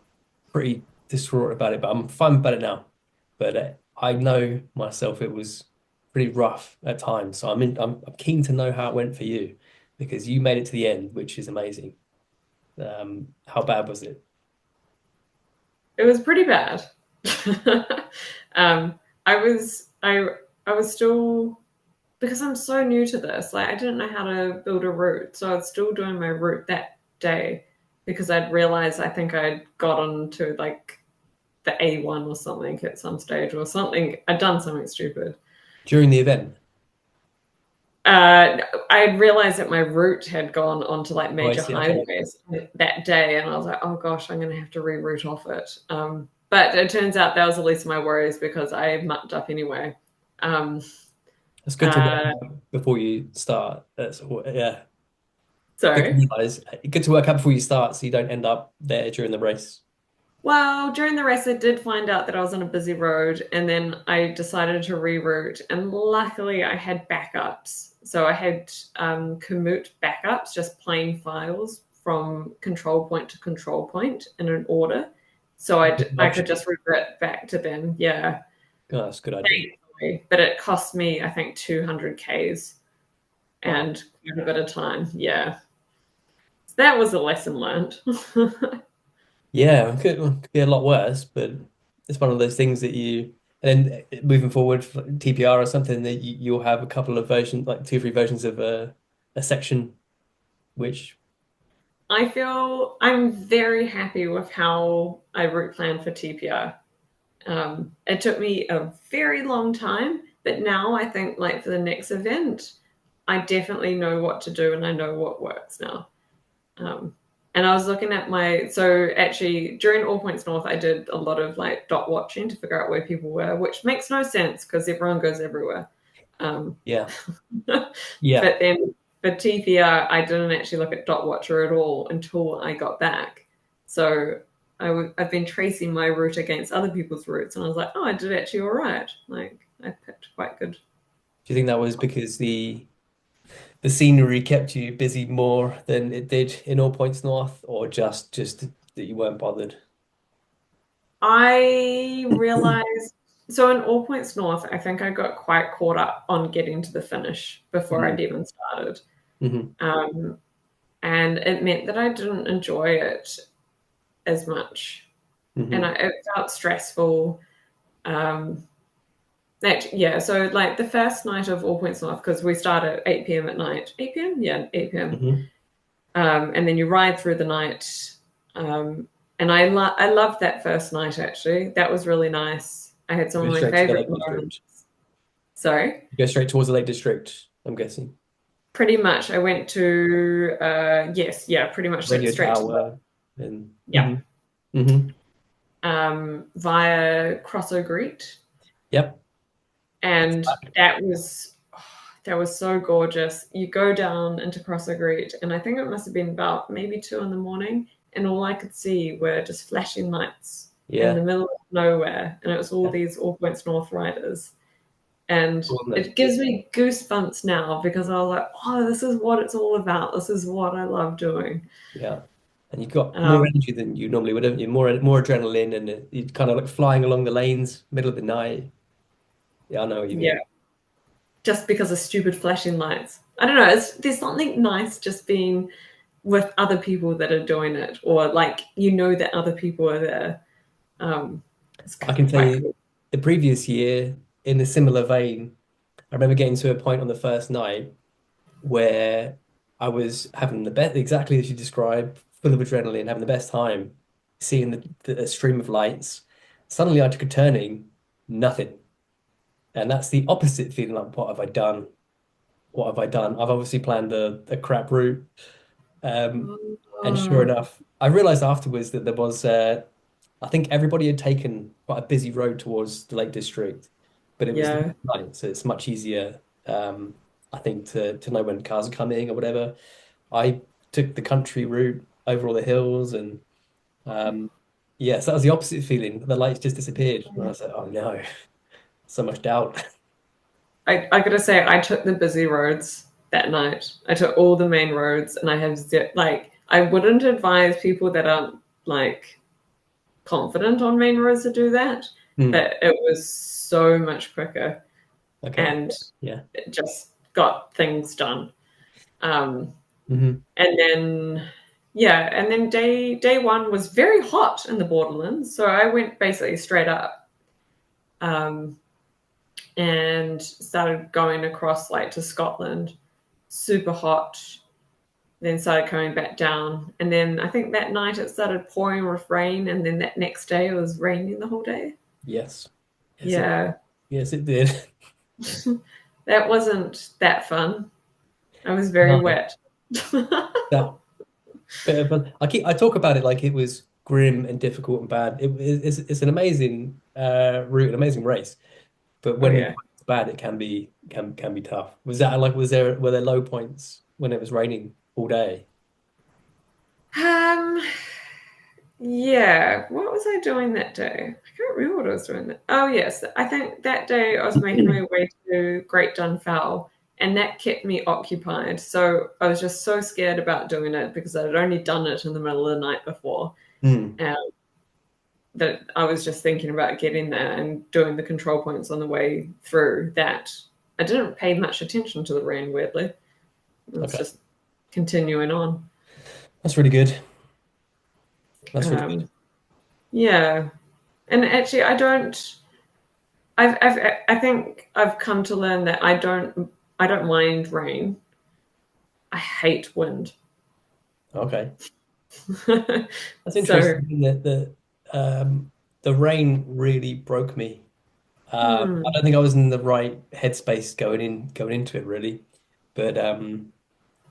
[SPEAKER 2] pretty distraught about it, but I'm fine about it now. But I know myself it was pretty rough at times. So I'm keen to know how it went for you because you made it to the end, which is amazing. How bad was it?
[SPEAKER 1] It was pretty bad. um, I was still because I'm so new to this. Like I didn't know how to build a route, so I was still doing my route that day because I'd realized I think I'd got onto like the A1 or something at some stage or something. I'd done something stupid.
[SPEAKER 2] During the event?
[SPEAKER 1] I realized that my route had gone onto like
[SPEAKER 2] Oh, I
[SPEAKER 1] major
[SPEAKER 2] see. Okay.
[SPEAKER 1] highways that day, and I was like, "Oh gosh, I'm going to have to reroute off it." But it turns out that was the least of my worries because I mucked up anyway. Um,
[SPEAKER 2] It's good to work
[SPEAKER 1] uh,
[SPEAKER 2] out before you start. Yeah. Good to
[SPEAKER 1] sorry.
[SPEAKER 2] realize. Good to work out before you start, so you don't end up there during the race.
[SPEAKER 1] Well, during the race, I did find out that I was on a busy road, and then I decided to reroute. And luckily, I had backups. So I had commute backups, just plain files from control point to control point in an order. So I could
[SPEAKER 2] Option.
[SPEAKER 1] just revert back to them. Yeah,
[SPEAKER 2] Oh, that's a good idea.
[SPEAKER 1] thankfully. But it cost me, I think, 200 Ks
[SPEAKER 2] Wow.
[SPEAKER 1] and quite a bit of time. Yeah. So that was a lesson learned.
[SPEAKER 2] Yeah, could be a lot worse, but it's one of those things that and then moving forward for TPR or something that you'll have a couple of versions, like two or three versions of a section, which,
[SPEAKER 1] I feel I'm very happy with how I route plan for TPR. It took me a very long time, but now I think like for the next event, I definitely know what to do and I know what works now. Um, and I was looking at so actually during All Points North, I did a lot of like dot watching to figure out where people were, which makes no sense because everyone goes everywhere. Um,
[SPEAKER 2] yeah,
[SPEAKER 1] but
[SPEAKER 2] yeah.
[SPEAKER 1] then for TPR, I didn't actually look at dot watcher at all until I got back. So I've been tracing my route against other people's routes, and I was like, oh, I did actually all right. Like I picked quite good.
[SPEAKER 2] Do you think that was because the scenery kept you busy more than it did in All Points North, or just that you weren't bothered?
[SPEAKER 1] I realized so in All Points North, I think I got quite caught up on getting to the finish before I'd even started.
[SPEAKER 2] Mm-hmm.
[SPEAKER 1] Um, and it meant that I didn't enjoy it as much. And
[SPEAKER 2] Mm-hmm.
[SPEAKER 1] it felt stressful. Um, yeah, so like the first night of All Points North, because we start at 8 p.m. at night. 8 p.m.? Yeah, 8 p.m.
[SPEAKER 2] Mm-hmm.
[SPEAKER 1] And then you ride through the night. Um, and I loved that first night actually. That was really nice. I had some
[SPEAKER 2] Go
[SPEAKER 1] of my
[SPEAKER 2] straight to the
[SPEAKER 1] favorite
[SPEAKER 2] Lake
[SPEAKER 1] moments.
[SPEAKER 2] District.
[SPEAKER 1] Sorry,
[SPEAKER 2] You go straight towards the Lake District, I'm guessing.
[SPEAKER 1] pretty much. I went to yes, yeah, pretty much
[SPEAKER 2] Radio
[SPEAKER 1] straight to the
[SPEAKER 2] Tower and
[SPEAKER 1] yeah,
[SPEAKER 2] hmm
[SPEAKER 1] via Crosso Greet,
[SPEAKER 2] Yep.
[SPEAKER 1] and that was so gorgeous. You go down into Crosso Greet, and I think it must have been about maybe 2 in the morning, and all I could see were just flashing lights in the
[SPEAKER 2] Yeah.
[SPEAKER 1] middle of nowhere, and it was all
[SPEAKER 2] Yeah.
[SPEAKER 1] these All Points North riders. And
[SPEAKER 2] Cool, isn't it?
[SPEAKER 1] it gives me goosebumps now because I was like, oh, this is what it's all about. This is what I love doing.
[SPEAKER 2] Yeah. And you've got more
[SPEAKER 1] Um,
[SPEAKER 2] energy than you normally would, haven't you? More adrenaline, and you're kind of like flying along the lanes, middle of the night. Yeah, I know what you
[SPEAKER 1] yeah,
[SPEAKER 2] mean.
[SPEAKER 1] just because of stupid flashing lights. I don't know. There's something nice just being with other people that are doing it, or like that other people are there. It's
[SPEAKER 2] I can tell
[SPEAKER 1] quite
[SPEAKER 2] you
[SPEAKER 1] cool.
[SPEAKER 2] the previous year, in a similar vein, I remember getting to a point on the first night where I was having the best, exactly as you described, full of adrenaline, having the best time, seeing the stream of lights. Suddenly I took a turning, nothing. And that's the opposite feeling like, what have I done? What have I done? I've obviously planned a crap route. Um, and sure
[SPEAKER 1] Oh,
[SPEAKER 2] enough, I realized afterwards that there was, I think everybody had taken quite a busy road towards the Lake District, but it was
[SPEAKER 1] yeah.
[SPEAKER 2] night, so it's much easier, I think, to know when cars are coming or whatever. I took the country route over all the hills, and yeah, so that was the opposite feeling. The lights just disappeared. And I was like, oh no, so much doubt.
[SPEAKER 1] I gotta say, I took the busy roads that night. I took all the main roads, and I have like I wouldn't advise people that aren't like confident on main roads to do that,
[SPEAKER 2] Hmm.
[SPEAKER 1] but it was so much quicker
[SPEAKER 2] Okay.
[SPEAKER 1] and
[SPEAKER 2] Yeah.
[SPEAKER 1] it just got things done. Um,
[SPEAKER 2] Hmm.
[SPEAKER 1] and then and then day one was very hot in the Borderlands, so I went basically straight up um, and started going across like to Scotland, super hot. Then started coming back down, and then I think that night it started pouring with rain, and then that next day it was raining the whole day.
[SPEAKER 2] Yes. Yes,
[SPEAKER 1] Yeah,
[SPEAKER 2] yes, it did.
[SPEAKER 1] that wasn't that fun. I was very
[SPEAKER 2] No,
[SPEAKER 1] wet.
[SPEAKER 2] that bit of fun. I talk about it like it was grim and difficult and bad. It's an amazing route, an amazing race. But
[SPEAKER 1] Oh
[SPEAKER 2] when
[SPEAKER 1] yeah.
[SPEAKER 2] it's bad, it can be tough. Was that like were there low points when it was raining all day?
[SPEAKER 1] Um. Yeah. What was I doing that day? I can't remember what I was doing. Oh yes, I think that day I was making my way to Great Dunfowl, and that kept me occupied. So I was just so scared about doing it because I had only done it in the middle of the night before.
[SPEAKER 2] Hmm.
[SPEAKER 1] Um, that I was just thinking about getting there and doing the control points on the way through that. I didn't pay much attention to the rain, weirdly. It was
[SPEAKER 2] Okay,
[SPEAKER 1] just continuing on.
[SPEAKER 2] that's really good. That's really
[SPEAKER 1] Um,
[SPEAKER 2] good.
[SPEAKER 1] Yeah. And actually, I think I've come to learn that I don't mind rain. I hate wind.
[SPEAKER 2] Okay. That's
[SPEAKER 1] So,
[SPEAKER 2] interesting that the rain really broke me. I
[SPEAKER 1] hmm,
[SPEAKER 2] don't think I was in the right headspace going into it really, but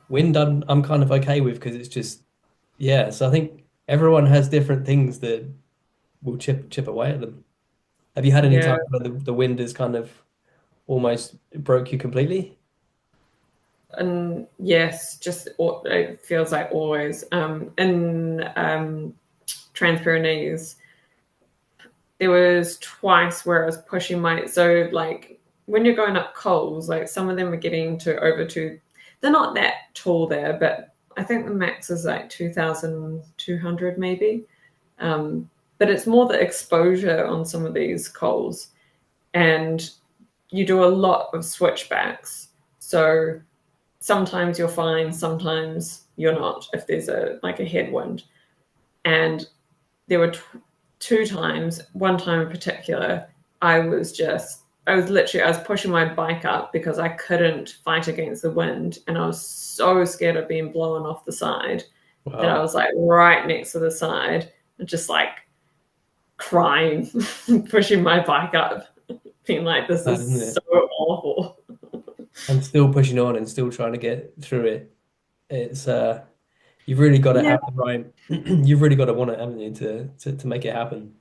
[SPEAKER 2] wind I'm kind of okay with because it's just yeah. So I think everyone has different things that will chip away at them. Have you had any
[SPEAKER 1] yeah.
[SPEAKER 2] time where the wind has kind of almost broke you completely?
[SPEAKER 1] And yes, it feels like always. In Trans Pyrenees, there was twice where I was pushing so like when you're going up coals, like some of them are getting to over two. They're not that tall there, but I think the max is like 2,200 maybe. But it's more the exposure on some of these coals, and you do a lot of switchbacks. So sometimes you're fine, sometimes you're not. If there's a headwind, and there were two times, one time in particular, I was pushing my bike up because I couldn't fight against the wind. And I was so scared of being blown off the side that I
[SPEAKER 2] Wow,
[SPEAKER 1] was like right next to the side and just like crying, pushing my bike up, being like, this
[SPEAKER 2] bad,
[SPEAKER 1] is
[SPEAKER 2] isn't
[SPEAKER 1] so
[SPEAKER 2] it?
[SPEAKER 1] awful.
[SPEAKER 2] And still pushing on and still trying to get through it. It's you've really got to
[SPEAKER 1] Yeah,
[SPEAKER 2] have the right. You've really got to want it, haven't you, to make it happen.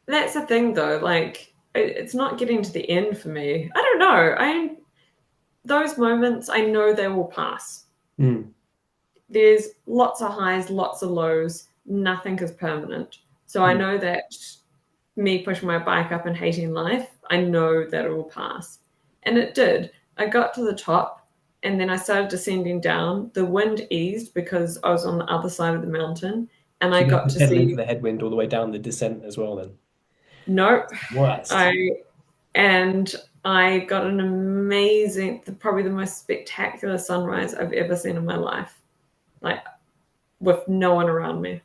[SPEAKER 1] that's the thing though. Like, it's not getting to the end for me. I don't know. Those moments, I know they will pass.
[SPEAKER 2] Mm.
[SPEAKER 1] There's lots of highs, lots of lows. Nothing is permanent. So I
[SPEAKER 2] Mm.
[SPEAKER 1] know that me pushing my bike up and hating life, I know that it will pass. And it did. I got to the top and then I started descending down. The wind eased because I was on the other side of the mountain and
[SPEAKER 2] So
[SPEAKER 1] I
[SPEAKER 2] you have
[SPEAKER 1] got
[SPEAKER 2] to
[SPEAKER 1] to
[SPEAKER 2] pedal into
[SPEAKER 1] see
[SPEAKER 2] the headwind all the way down the descent as well then.
[SPEAKER 1] nope.
[SPEAKER 2] Worst.
[SPEAKER 1] I and I got an amazing, probably the most spectacular sunrise I've ever seen in my life. Like with no one around me.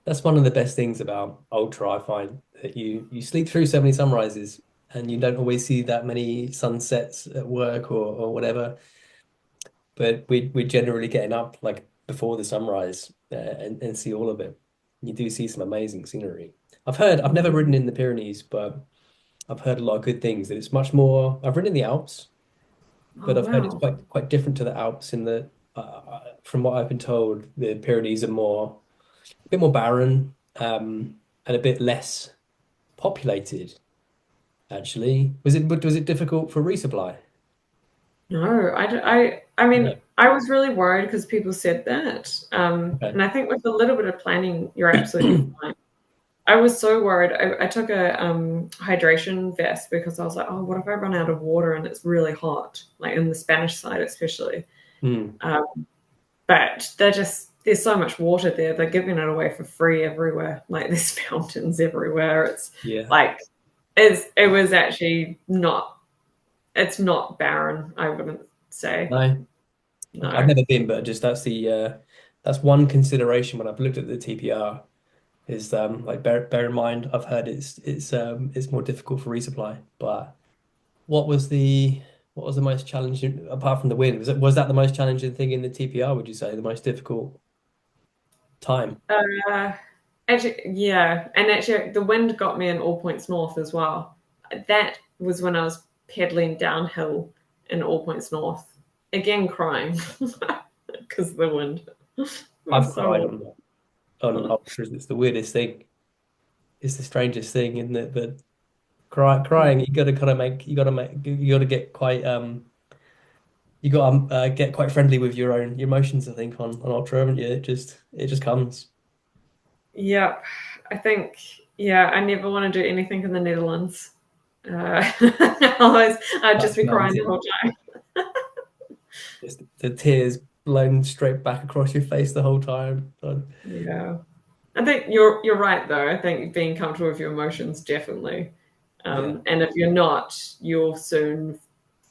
[SPEAKER 2] That's one of the best things about ultra, I find that you sleep through so many sunrises and you don't always see that many sunsets at work or whatever. But we're generally getting up like before the sunrise and see all of it. You do see some amazing scenery. I've never ridden in the Pyrenees, but I've heard a lot of good things. That it's much more. I've ridden in the Alps,
[SPEAKER 1] Oh
[SPEAKER 2] but I've heard it's
[SPEAKER 1] wow.
[SPEAKER 2] quite different to the Alps in that, from what I've been told, the Pyrenees are a bit more barren, and a bit less populated. Actually, was it difficult for resupply?
[SPEAKER 1] No, I
[SPEAKER 2] No.
[SPEAKER 1] mean, I was really worried because people said that.
[SPEAKER 2] Okay.
[SPEAKER 1] And I think with a little bit of planning, you're absolutely fine. I was so worried. I took a hydration vest because I was like, oh, what if I run out of water and it's really hot, like in the Spanish side especially.
[SPEAKER 2] Hmm.
[SPEAKER 1] But there's so much water there. They're giving it away for free everywhere. Like there's fountains everywhere. It's
[SPEAKER 2] Yeah.
[SPEAKER 1] like it was actually not. It's not barren. I wouldn't say
[SPEAKER 2] No. Okay, I've
[SPEAKER 1] no.
[SPEAKER 2] never been, but just that's one consideration when I've looked at the TPR is like bear in mind I've heard it's more difficult for resupply. But what was the what was the most challenging apart from the wind? Was that the most challenging thing in the TPR, would you say? The most difficult time?
[SPEAKER 1] Uh, actually, yeah, and actually, the wind got me in all points north as well. That was when I was pedaling downhill in all points north. Again, crying because the wind. It
[SPEAKER 2] I've
[SPEAKER 1] was
[SPEAKER 2] cried
[SPEAKER 1] so
[SPEAKER 2] on
[SPEAKER 1] awful.
[SPEAKER 2] ultras. It's the weirdest thing. It's the strangest thing, isn't it? But crying, you gotta get quite you got to get quite friendly with your emotions. I think on ultra, haven't you? It just comes.
[SPEAKER 1] Yeah, I think yeah, I never want to do anything in the Netherlands. Otherwise, I'd
[SPEAKER 2] Back
[SPEAKER 1] just
[SPEAKER 2] to
[SPEAKER 1] be crying the
[SPEAKER 2] mountain,
[SPEAKER 1] whole time.
[SPEAKER 2] just the tears blown straight back across your face the whole time.
[SPEAKER 1] Yeah. I think you're right though. I think being comfortable with your emotions definitely.
[SPEAKER 2] Yeah,
[SPEAKER 1] And if you're not, you'll soon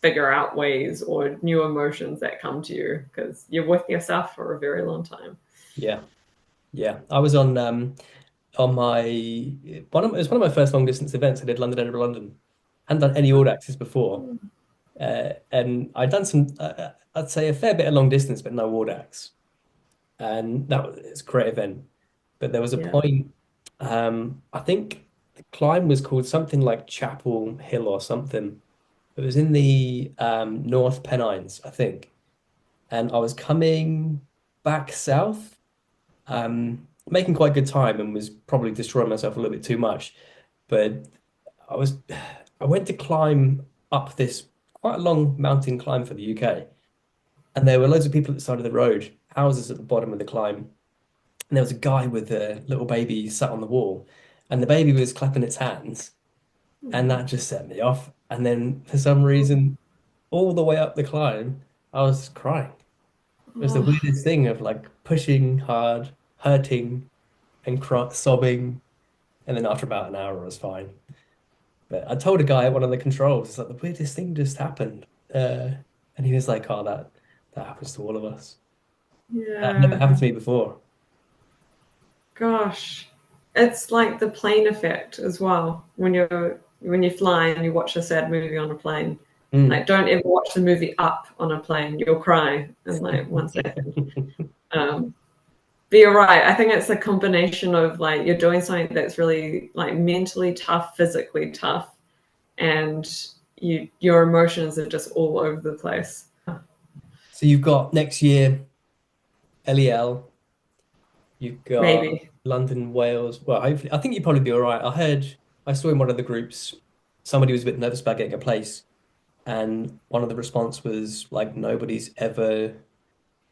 [SPEAKER 1] figure out ways or new emotions that come to you because you're with yourself for a very long time.
[SPEAKER 2] yeah. Yeah, I was on my it was one of my first long distance events. I did London, Edinburgh, London. Hadn't done any all access before, and I'd done some I'd say a fair bit of long distance, but no Wardax, and it's a great event. But there was a
[SPEAKER 1] Yeah.
[SPEAKER 2] point, I think the climb was called something like Chapel Hill or something. It was in the North Pennines, I think, and I was coming back south, making quite good time, and was probably destroying myself a little bit too much. But I was I went to climb up this quite a long mountain climb for the UK, and there were loads of people at the side of the road, houses at the bottom of the climb, and there was a guy with a little baby sat on the wall, and the baby was clapping its hands, and that just set me off. And then for some reason, all the way up the climb, I was crying. It was the
[SPEAKER 1] Oh,
[SPEAKER 2] weirdest thing of like pushing hard, hurting, and sobbing, and then after about an hour, I was fine. But I told a guy at one of the controls, it's like the weirdest thing just happened. And he was like, "Oh, that happens to all of us. That never
[SPEAKER 1] yeah.
[SPEAKER 2] happened to me before."
[SPEAKER 1] Gosh. It's like the plane effect as well. When you fly and you watch a sad movie on a plane.
[SPEAKER 2] Mm.
[SPEAKER 1] Like don't ever watch the movie Up on a plane. You'll cry in like 1 second. Um, but you're right. I think it's a combination of like you're doing something that's really like mentally tough, physically tough, and your emotions are just all over the place.
[SPEAKER 2] So you've got next year LEL, you've got
[SPEAKER 1] Maybe.
[SPEAKER 2] London, Wales. Well, hopefully, I think you'd probably be all right. I saw in one of the groups somebody was a bit nervous about getting a place, and one of the response was like nobody's ever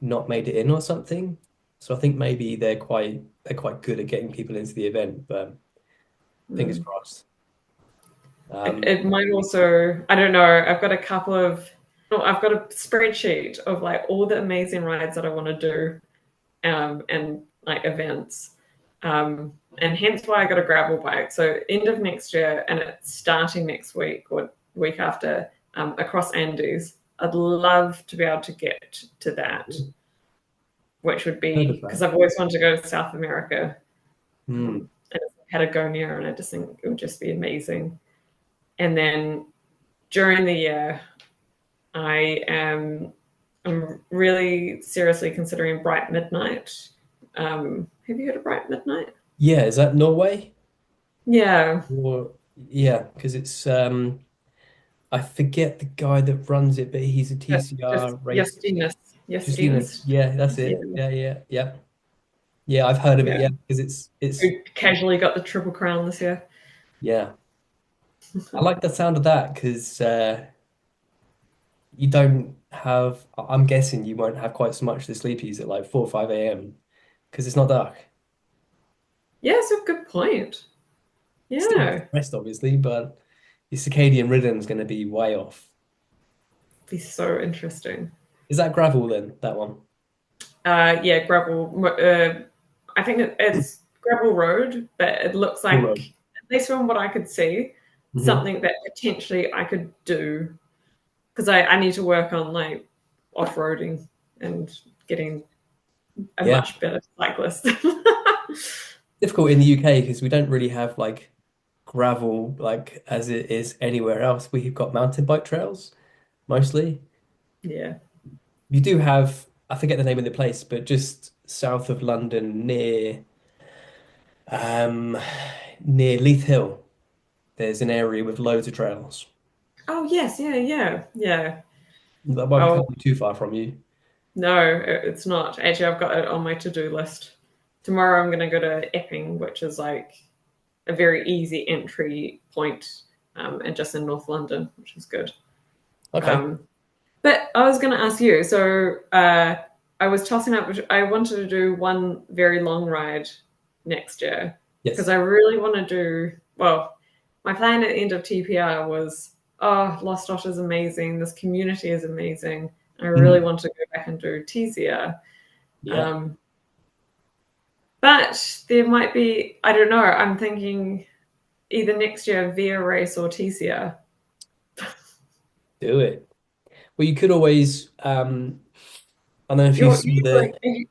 [SPEAKER 2] not made it in or something. So I think maybe they're quite good at getting people into the event, but fingers
[SPEAKER 1] Mm.
[SPEAKER 2] crossed.
[SPEAKER 1] It,
[SPEAKER 2] Um,
[SPEAKER 1] it might also, I don't know, I've got a spreadsheet of like all the amazing rides that I want to do, and like events. And hence why I got a gravel bike. So end of next year, and it's starting next week or week after, across Andes. I'd love to be able to get to that, which would
[SPEAKER 2] heard of
[SPEAKER 1] be because
[SPEAKER 2] that.
[SPEAKER 1] I've always wanted to go to South America,
[SPEAKER 2] Hmm.
[SPEAKER 1] and Patagonia, and I just think it would just be amazing. And then during the year, I'm really seriously considering Bright Midnight. Have you heard of Bright Midnight?
[SPEAKER 2] Yeah, is that Norway?
[SPEAKER 1] Yeah,
[SPEAKER 2] Or yeah, because it's I forget the guy that runs it, but he's a TCR
[SPEAKER 1] just
[SPEAKER 2] race.
[SPEAKER 1] Justinus.
[SPEAKER 2] Justinus.
[SPEAKER 1] Justinus.
[SPEAKER 2] Yeah, that's
[SPEAKER 1] Yeah,
[SPEAKER 2] it. Yeah, yeah, yeah. Yeah, I've heard of it,
[SPEAKER 1] yeah.
[SPEAKER 2] yeah, because it's
[SPEAKER 1] Who casually got the Triple Crown this year.
[SPEAKER 2] yeah. I like the sound of that because you don't have I'm guessing you won't have quite so much of the sleepies at like 4 or 5 a.m. because it's not dark.
[SPEAKER 1] Yeah, it's a good point.
[SPEAKER 2] Still
[SPEAKER 1] Yeah,
[SPEAKER 2] rest obviously, but your circadian rhythm is going to be way off.
[SPEAKER 1] be so interesting.
[SPEAKER 2] Is that gravel then, that one?
[SPEAKER 1] Yeah, gravel. I think it's gravel road, but it looks
[SPEAKER 2] Cool
[SPEAKER 1] like,
[SPEAKER 2] road.
[SPEAKER 1] at least from what I could see,
[SPEAKER 2] Hmm.
[SPEAKER 1] something that potentially I could do because I need to work on like off roading and getting a
[SPEAKER 2] Yeah.
[SPEAKER 1] much better cyclist.
[SPEAKER 2] Difficult in the UK because we don't really have like gravel like as it is anywhere else. We've got mountain bike trails mostly.
[SPEAKER 1] Yeah.
[SPEAKER 2] You do have, I forget the name of the place, but just south of London um near Leith Hill, there's an area with loads of trails.
[SPEAKER 1] Oh yes, yeah, yeah, yeah.
[SPEAKER 2] That won't
[SPEAKER 1] Oh
[SPEAKER 2] can't be too far from you.
[SPEAKER 1] no, it's not. Actually, I've got it on my to-do list. Tomorrow I'm going to go to Epping, which is like a very easy entry point, and just in North London, which is good.
[SPEAKER 2] Okay.
[SPEAKER 1] Um, but I was going to ask you. So I was tossing up. I wanted to do one very long ride next year because
[SPEAKER 2] Yes.
[SPEAKER 1] I really want to do. Well, my plan at the end of TPR was, oh, Lost Dot is amazing. This community is amazing. I really
[SPEAKER 2] Mhm.
[SPEAKER 1] want to go back and do TZR.
[SPEAKER 2] Yeah,
[SPEAKER 1] Um, but there might be, I don't know, I'm thinking either next year via race or TCR.
[SPEAKER 2] do it. Well, you could always
[SPEAKER 3] I don't know if you
[SPEAKER 1] You're
[SPEAKER 3] saw the.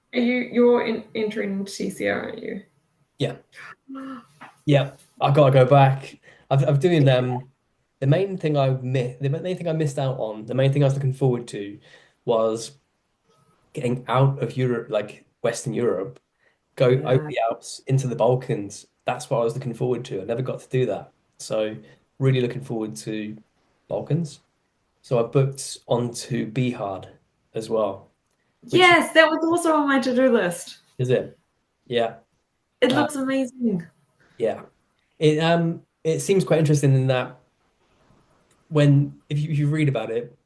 [SPEAKER 1] entering TCR, aren't you?
[SPEAKER 3] Yeah, yeah. I gotta go back. I'm doing the main thing I missed out on, the main thing I was looking forward to was getting out of Europe, like Western Europe, go over
[SPEAKER 1] Yeah.
[SPEAKER 3] the Alps into the Balkans. That's what I was looking forward to. I never got to do that. So really looking forward to Balkans. So I booked onto Bihar as well, which
[SPEAKER 1] Yes, that was also on my to-do list.
[SPEAKER 3] is it. Yeah.
[SPEAKER 1] It
[SPEAKER 3] Uh,
[SPEAKER 1] looks amazing.
[SPEAKER 3] yeah. It seems quite interesting in that when if you read about it,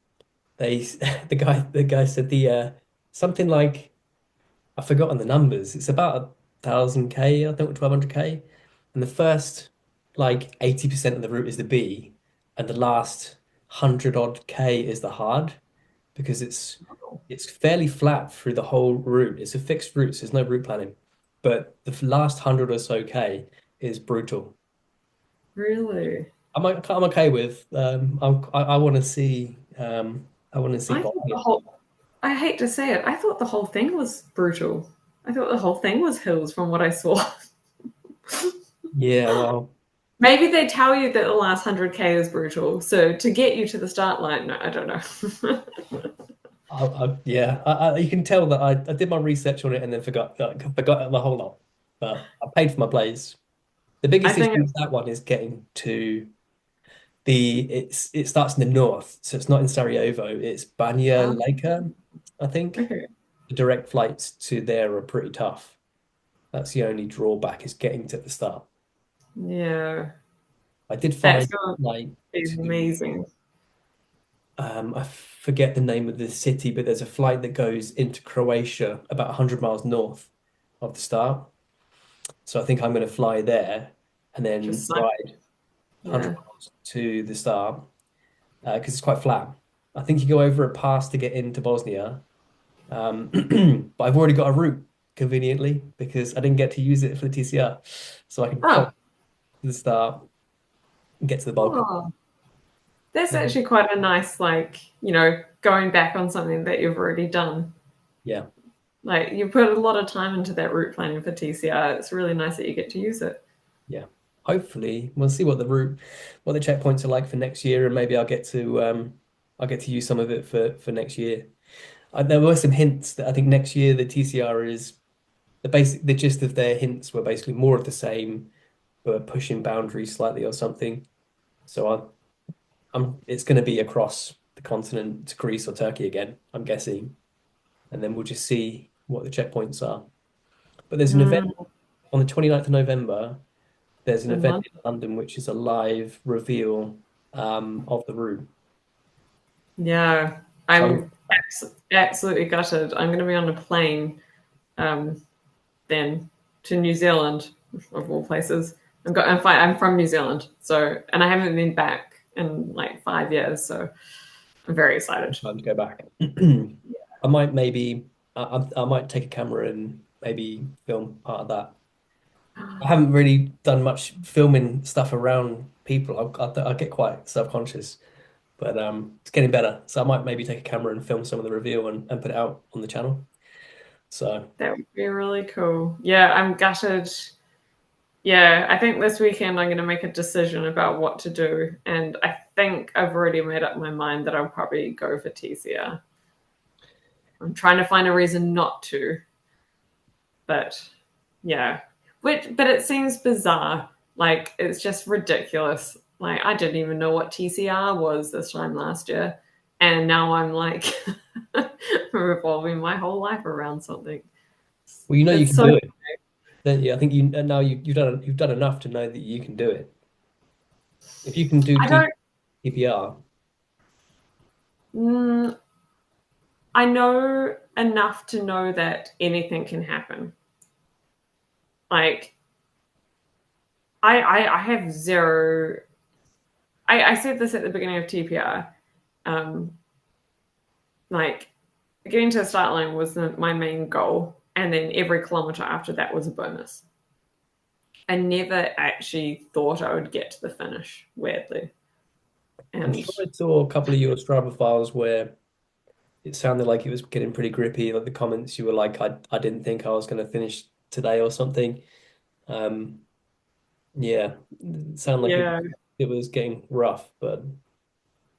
[SPEAKER 3] they the guy said the something like I've forgotten the numbers. It's about 1,000 k, I think, 1,200 k. And the first like 80% of the route is the B, and the last 100 odd k is the hard because it's fairly flat through the whole route. It's a fixed route, so there's no route planning. But the last 100 or so k is brutal.
[SPEAKER 1] Really?
[SPEAKER 3] I'm okay with. I want to see. I want to see
[SPEAKER 1] I thought the
[SPEAKER 3] Bosnia.
[SPEAKER 1] whole I hate to say it, I thought the whole thing was brutal. I thought the whole thing was hills from what I saw.
[SPEAKER 3] Yeah, well,
[SPEAKER 1] Maybe they tell you that the last 100k is brutal. So to get you to the start line, no, I don't know.
[SPEAKER 3] yeah, you can tell that I did my research on it and then forgot the whole lot. But I paid for my plays. The
[SPEAKER 1] I
[SPEAKER 3] biggest issue
[SPEAKER 1] think
[SPEAKER 3] with that one is getting to it starts in the north, so it's not in Sarajevo. It's Banja
[SPEAKER 1] it's
[SPEAKER 3] Luka, I think.
[SPEAKER 1] okay.
[SPEAKER 3] The direct flights to there are pretty tough. That's the only drawback is getting to the start.
[SPEAKER 1] Yeah,
[SPEAKER 3] I did
[SPEAKER 1] that's
[SPEAKER 3] find
[SPEAKER 1] going to
[SPEAKER 3] like
[SPEAKER 1] be
[SPEAKER 3] to
[SPEAKER 1] amazing.
[SPEAKER 3] I forget the name of the city, but there's a flight that goes into Croatia about 100 miles north of the start. So I think I'm going to fly there and then
[SPEAKER 1] Just like,
[SPEAKER 3] ride 100
[SPEAKER 1] yeah.
[SPEAKER 3] miles to the start because it's quite flat. I think you go over a pass to get into Bosnia, but I've already got a route conveniently because I didn't get to use it for the TCR. So I can follow
[SPEAKER 1] Oh,
[SPEAKER 3] to the start and get to the Balkan.
[SPEAKER 1] oh, that's
[SPEAKER 3] Um,
[SPEAKER 1] actually quite a nice, like, going back on something that you've already done.
[SPEAKER 3] yeah.
[SPEAKER 1] Like, you put a lot of time into that route planning for TCR. It's really nice that you get to use it.
[SPEAKER 3] Yeah. Hopefully, we'll see what the checkpoints are like for next year, and maybe I'll get to use some of it for next year. There were some hints that I think next year the TCR is the gist of their hints were basically more of the same, but pushing boundaries slightly or something. So I'm it's going to be across the continent to Greece or Turkey again, I'm guessing, and then we'll just see what the checkpoints are. But there's an event
[SPEAKER 1] Mm,
[SPEAKER 3] on the 29th of November. There's an
[SPEAKER 1] in
[SPEAKER 3] event
[SPEAKER 1] London.
[SPEAKER 3] in London which is a live reveal of the route.
[SPEAKER 1] Yeah,
[SPEAKER 3] So
[SPEAKER 1] I'm absolutely gutted. I'm going to be on a plane um, then to New Zealand, of all places. I'm fine. I'm from New Zealand, and I haven't been back in like 5 years, so I'm very excited.
[SPEAKER 3] time to go back. I might maybe I might take a camera and maybe film part of that. I haven't really done much filming stuff around people. I get quite self-conscious, but it's getting better. So I might maybe take a camera and film some of the reveal and put it out on the channel. So
[SPEAKER 1] That would be really cool. Yeah, I'm gutted. Yeah, I think this weekend I'm going to make a decision about what to do, and I think I've already made up my mind that I'll probably go for TCR. I'm trying to find a reason not to, but yeah. But it seems bizarre. Like it's just ridiculous. Like I didn't even know what TCR was this time last year, and now I'm like revolving my whole life around something.
[SPEAKER 3] well, you know you
[SPEAKER 1] It's
[SPEAKER 3] can
[SPEAKER 1] so
[SPEAKER 3] do it, don't you? I think now you've done enough to know that you can do it. If you can do
[SPEAKER 1] I don't.
[SPEAKER 3] PPR,
[SPEAKER 1] Mm, I know enough to know that anything can happen. Like I have zero. I said this at the beginning of TPR. Um, like getting to the start line was my main goal, and then every kilometer after that was a bonus. I never actually thought I would get to the finish, weirdly.
[SPEAKER 3] I'm
[SPEAKER 1] And
[SPEAKER 3] sure I saw a couple of your Strava files where it sounded like it was getting pretty grippy. Like the comments, you were like, I didn't think I was going to finish today or something. Um, yeah, it sounded like
[SPEAKER 1] Yeah.
[SPEAKER 3] it was getting rough, but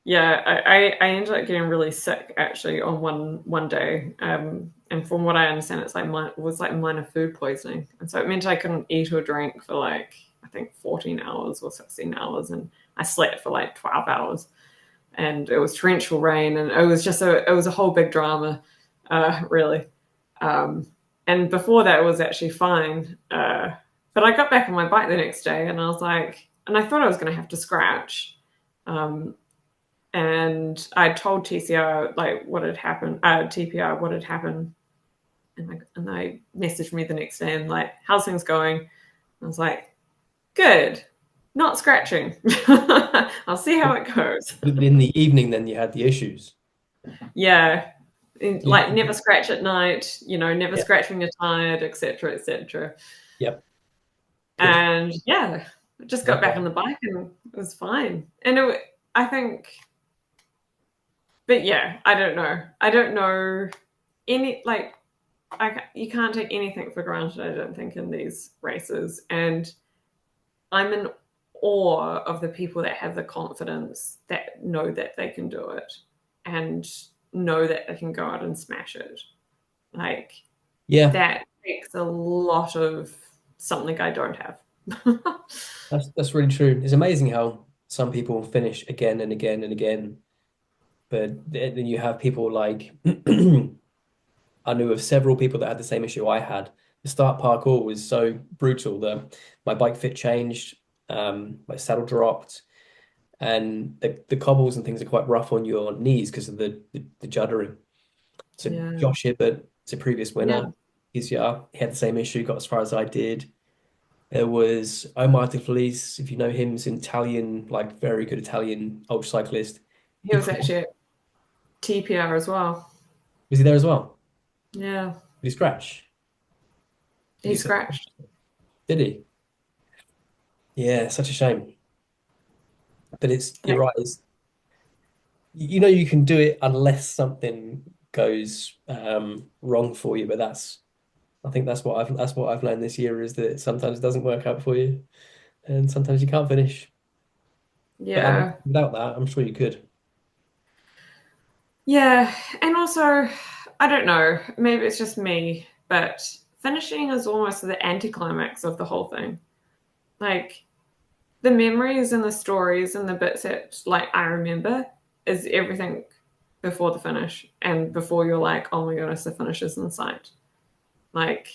[SPEAKER 1] Yeah, I ended up getting really sick actually on one day, and from what I understand, it was like minor food poisoning, and so it meant I couldn't eat or drink for like I think 14 hours or 16 hours, and I slept for like 12 hours, and it was torrential rain, and it was a whole big drama, really. Um, and before that, it was actually fine, but I got back on my bike the next day, and I was like, and I thought I was going to have to scratch. Um, and I told TCR like what had happened, TPR what had happened, and they messaged me the next day and like, how's things going? I was like, good, not scratching. I'll see how it goes.
[SPEAKER 3] in the evening, then you had the issues.
[SPEAKER 1] Yeah,
[SPEAKER 3] You,
[SPEAKER 1] like never scratch at night, never
[SPEAKER 3] yeah,
[SPEAKER 1] scratch when you're tired, etc., etc.
[SPEAKER 3] yep, good.
[SPEAKER 1] And yeah, I just got back on the bike and it was fine. And I think, but yeah, I don't know any like you can't take anything for granted, I don't think, in these races. And I'm in awe of the people that have the confidence that know that they can do it and know that they can go out and smash it. Like,
[SPEAKER 3] Yeah,
[SPEAKER 1] that takes a lot of something I don't have.
[SPEAKER 3] that's really true. It's amazing how some people finish again and again and again, but then you have people like I knew of several people that had the same issue I had. The start parkour was so brutal that my bike fit changed, my saddle dropped, and the cobbles and things are quite rough on your knees because of the juddering. So
[SPEAKER 1] Yeah.
[SPEAKER 3] Josh Hibbert, it's a previous winner,
[SPEAKER 1] Yeah.
[SPEAKER 3] PCR, he had the same issue, got as far as I did. There was Omar De Felice, if you know him, he's an Italian, like very good Italian ultra cyclist.
[SPEAKER 1] He
[SPEAKER 3] He
[SPEAKER 1] was
[SPEAKER 3] crashed.
[SPEAKER 1] actually at TPR as well.
[SPEAKER 3] Was he there as well?
[SPEAKER 1] Yeah.
[SPEAKER 3] Did he scratch? Did
[SPEAKER 1] He
[SPEAKER 3] he say?
[SPEAKER 1] scratched.
[SPEAKER 3] Did he? Yeah, such a shame. But you're
[SPEAKER 1] Like,
[SPEAKER 3] right. You can do it unless something goes wrong for you. But I think that's what I've learned this year is that sometimes it doesn't work out for you, and sometimes you can't finish. But
[SPEAKER 1] yeah.
[SPEAKER 3] without that, I'm sure you could.
[SPEAKER 1] Yeah. And also, I don't know, maybe it's just me, but finishing is almost the anticlimax of the whole thing. Like, the memories and the stories and the bits that like I remember is everything before the finish and before you're like, oh my goodness, the finish is in sight. Like,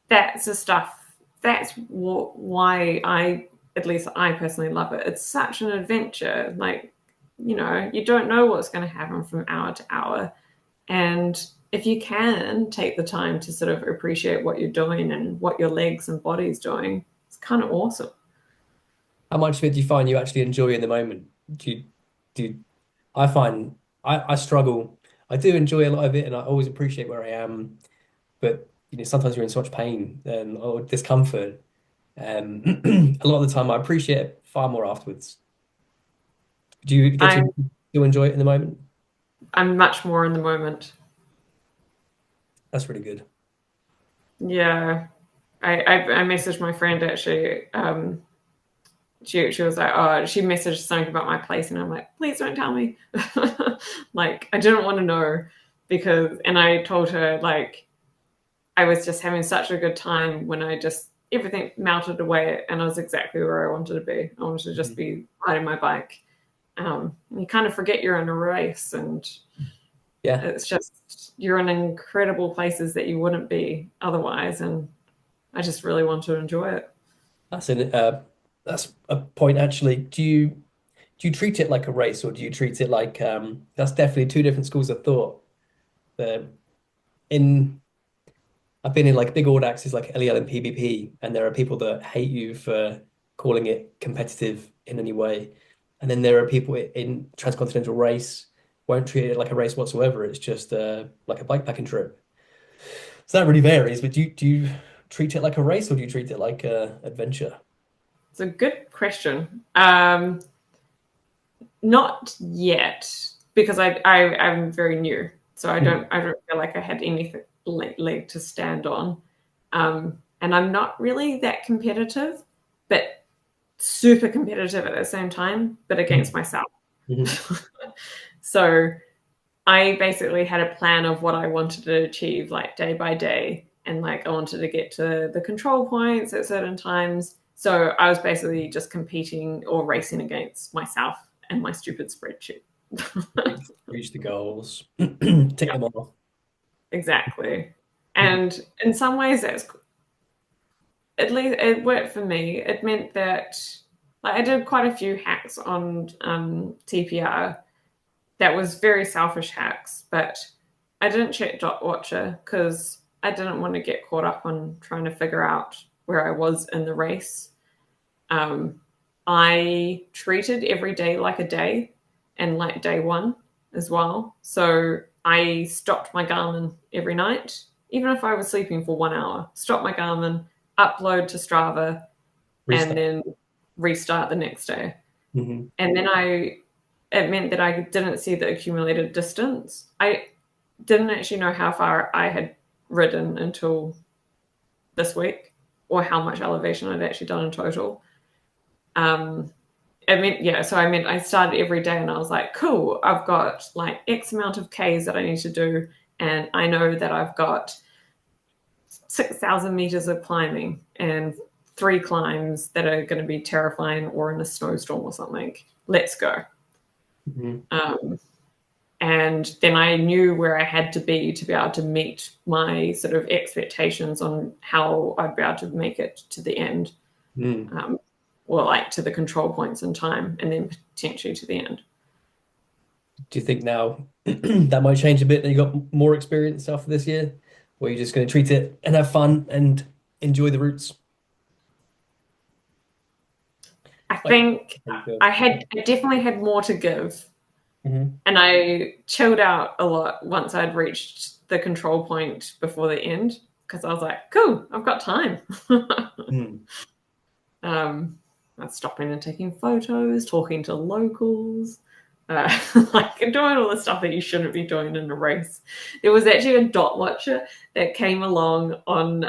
[SPEAKER 1] that's the stuff. That's why at least I personally love it. It's such an adventure. Like, you don't know what's going to happen from hour to hour. And if you can take the time to sort of appreciate what you're doing and what your legs and body's doing, it's kind of awesome.
[SPEAKER 3] How much of it do you find you actually enjoy in the moment? Do you, I find I struggle. I do enjoy a lot of it, and I always appreciate where I am. But sometimes you're in such pain and or discomfort. A lot of the time, I appreciate it far more afterwards. Do you get to
[SPEAKER 1] I'm
[SPEAKER 3] do enjoy it in the moment?
[SPEAKER 1] I'm much more in the moment.
[SPEAKER 3] That's really good.
[SPEAKER 1] Yeah. I messaged my friend actually. She was like, oh, she messaged something about my place, and I'm like, please don't tell me. Like, I didn't want to know and I told her like I was just having such a good time when everything melted away and I was exactly where I wanted to be. I wanted to just
[SPEAKER 3] Mhm.
[SPEAKER 1] be riding my bike. You kind of forget you're in a race, and
[SPEAKER 3] Yeah,
[SPEAKER 1] it's just you're in incredible places that you wouldn't be otherwise, and I just really want to enjoy it.
[SPEAKER 3] that's an that's a point actually. Do you treat it like a race or do you treat it like that's definitely two different schools of thought. The in I've been in like big old axes like LEL and PvP, and there are people that hate you for calling it competitive in any way. And then there are people in transcontinental race won't treat it like a race whatsoever. It's just like a bikepacking trip. So that really varies. But do you treat it like a race or do you treat it like a adventure?
[SPEAKER 1] It's a good question. Not yet. because I'm very new, so I don't feel like I had anything leg to stand on, and I'm not really that competitive, but super competitive at the same time, but against myself. So I basically had a plan of what I wanted to achieve, like day by day, and like I wanted to get to the control points at certain times. So I was basically just competing or racing against myself and my stupid spreadsheet.
[SPEAKER 3] Reach the goals, tick them off.
[SPEAKER 1] Exactly. And in some ways, that's at least it worked for me. It meant that like I did quite a few hacks on TPR that was very selfish hacks, but I didn't check Dot Watcher because I didn't want to get caught up on trying to figure out where I was in the race. I treated every day like a day and like day one as well. So I stopped my Garmin every night, even if I was sleeping for 1 hour, stop my Garmin, upload to Strava, and then restart the next day. And then it meant that I didn't see the accumulated distance. I didn't actually know how far I had ridden until this week or how much elevation I'd actually done in total. I started every day and I was like, cool, I've got like X amount of Ks that I need to do. And I know that I've got 6,000 meters of climbing and 3 climbs that are going to be terrifying or in a snowstorm or something. Let's go. And then I knew where I had to be able to meet my sort of expectations on how I'd be able to make it to the end. Or like to the control points in time and then potentially to the end.
[SPEAKER 3] Do you think now that might change a bit, that you got more experience after this year? Or are you just going to treat it and have fun and enjoy the routes?
[SPEAKER 1] I think I definitely had more to give. And I chilled out a lot once I'd reached the control point before the end because I was like, cool, I've got time. I was stopping and taking photos, talking to locals, like doing all the stuff that you shouldn't be doing in a race. There was actually a Dot Watcher that came along on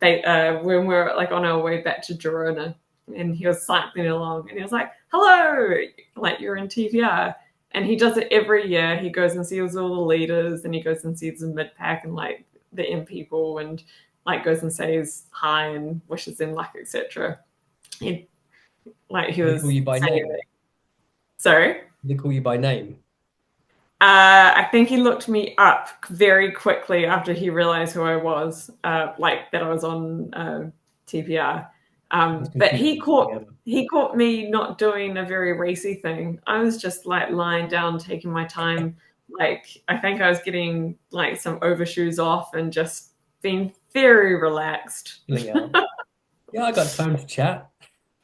[SPEAKER 1] when we were like on our way back to Girona, and he was cycling along, and he was like, "Hello, like you're in TVR." And he does it every year. He goes and sees all the leaders, and he goes and sees the mid pack and like the end people, and like goes and says hi and wishes them luck, etc. He was.
[SPEAKER 3] Call you by name.
[SPEAKER 1] Sorry.
[SPEAKER 3] They call you by name.
[SPEAKER 1] I think he looked me up very quickly after he realized who I was, like that I was on TPR. But he caught me not doing a very racy thing. I was just like lying down, taking my time. Like I think I was getting like some overshoes off and just being very relaxed.
[SPEAKER 3] Yeah, I got time to chat.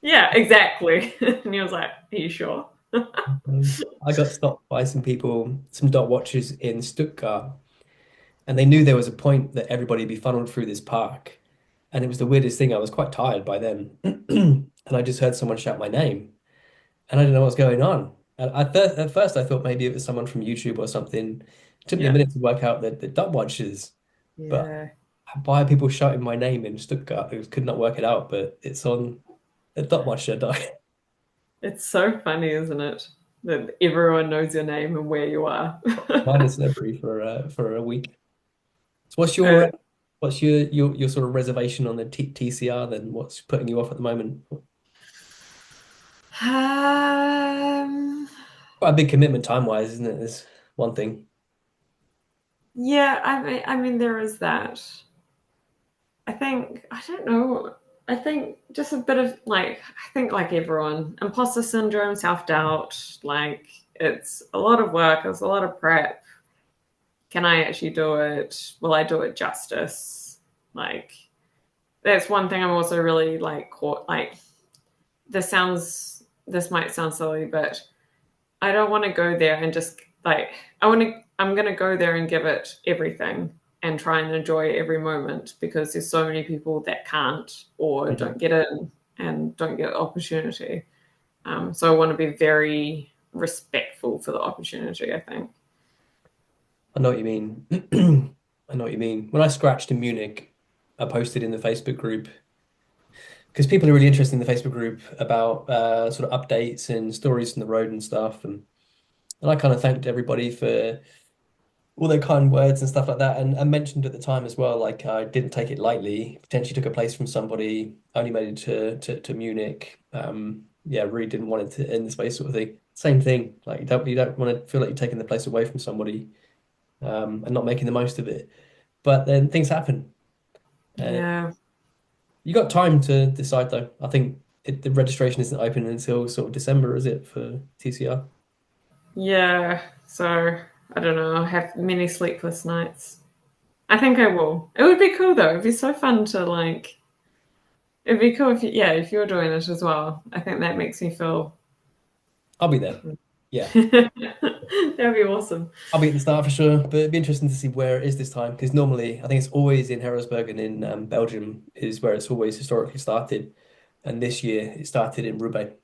[SPEAKER 1] Yeah, exactly. And he was like, "Are you sure?"
[SPEAKER 3] I got stopped by some Dot Watchers in Stuttgart, and they knew there was a point that everybody would be funneled through this park. And it was the weirdest thing. I was quite tired by then. And I just heard someone shout my name. And I didn't know what's going on. And at first, I thought maybe it was someone from YouTube or something. It took me a minute to work out that the Dot Watchers. But why are people shouting my name in Stuttgart? I could not work it out, but it's on a Dot Watcher.
[SPEAKER 1] It's so funny, isn't it? That everyone knows your name and where you are.
[SPEAKER 3] Mine is celebrity for a week. So what's your sort of reservation on the TCR then? What's putting you off at the moment? Quite a big commitment time-wise, isn't it? There's one thing.
[SPEAKER 1] Yeah, I mean there is that. I don't know. I think just a bit of like, I think like everyone, imposter syndrome, self-doubt, like it's a lot of work, it's a lot of prep. Can I actually do it? Will I do it justice? Like, that's one thing I'm also really like caught, like, this might sound silly, but I don't want to go there and just like, I'm going to go there and give it everything and try and enjoy every moment because there's so many people that can't don't get in and don't get the opportunity. So I want to be very respectful for the opportunity, I think.
[SPEAKER 3] I know what you mean. I know what you mean. When I scratched in Munich, I posted in the Facebook group because people are really interested in the Facebook group about sort of updates and stories from the road and stuff. And I kind of thanked everybody for all their kind words and stuff like that. And I mentioned at the time as well, like I didn't take it lightly, potentially took a place from somebody, only made it to Munich. Yeah, really didn't want it to end this way sort of thing. Same thing. Like you don't want to feel like you're taking the place away from somebody and not making the most of it. But then things happen. And
[SPEAKER 1] Yeah.
[SPEAKER 3] you got time to decide though. I think the registration isn't open until sort of December, is it, for TCR?
[SPEAKER 1] Yeah. So I don't know. I'll have many sleepless nights. I think I will. It would be cool though. It'd be so fun to like. It'd be cool if if you're doing it as well. I think that makes me feel.
[SPEAKER 3] I'll be there. Yeah.
[SPEAKER 1] That'd be awesome.
[SPEAKER 3] I'll be at the start for sure, but it'd be interesting to see where it is this time because normally I think it's always in Harrisburg and in Belgium is where it's always historically started, and this year it started in Roubaix.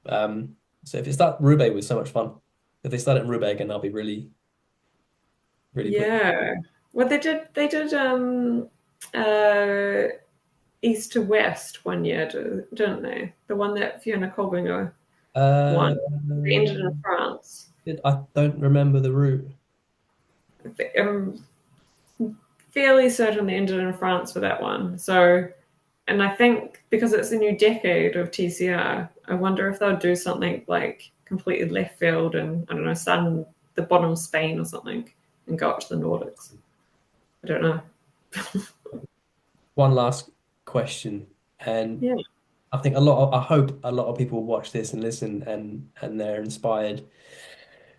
[SPEAKER 3] So if it starts Roubaix was so much fun. If they start it in Roubaix again, I'll be really, really put.
[SPEAKER 1] Yeah. Well, they did uh east to west one year, didn't they? The one that Fiona Colbinger
[SPEAKER 3] Uh,
[SPEAKER 1] won. They ended in France.
[SPEAKER 3] I don't remember the route.
[SPEAKER 1] I'm fairly certain they ended in France for that one. So, and I think because it's a new decade of TCR, I wonder if they'll do something like completely left field and I don't know, start in the bottom of Spain or something and go up to the Nordics. I don't know.
[SPEAKER 3] One last question, and
[SPEAKER 1] Yeah.
[SPEAKER 3] I hope a lot of people watch this and listen and they're inspired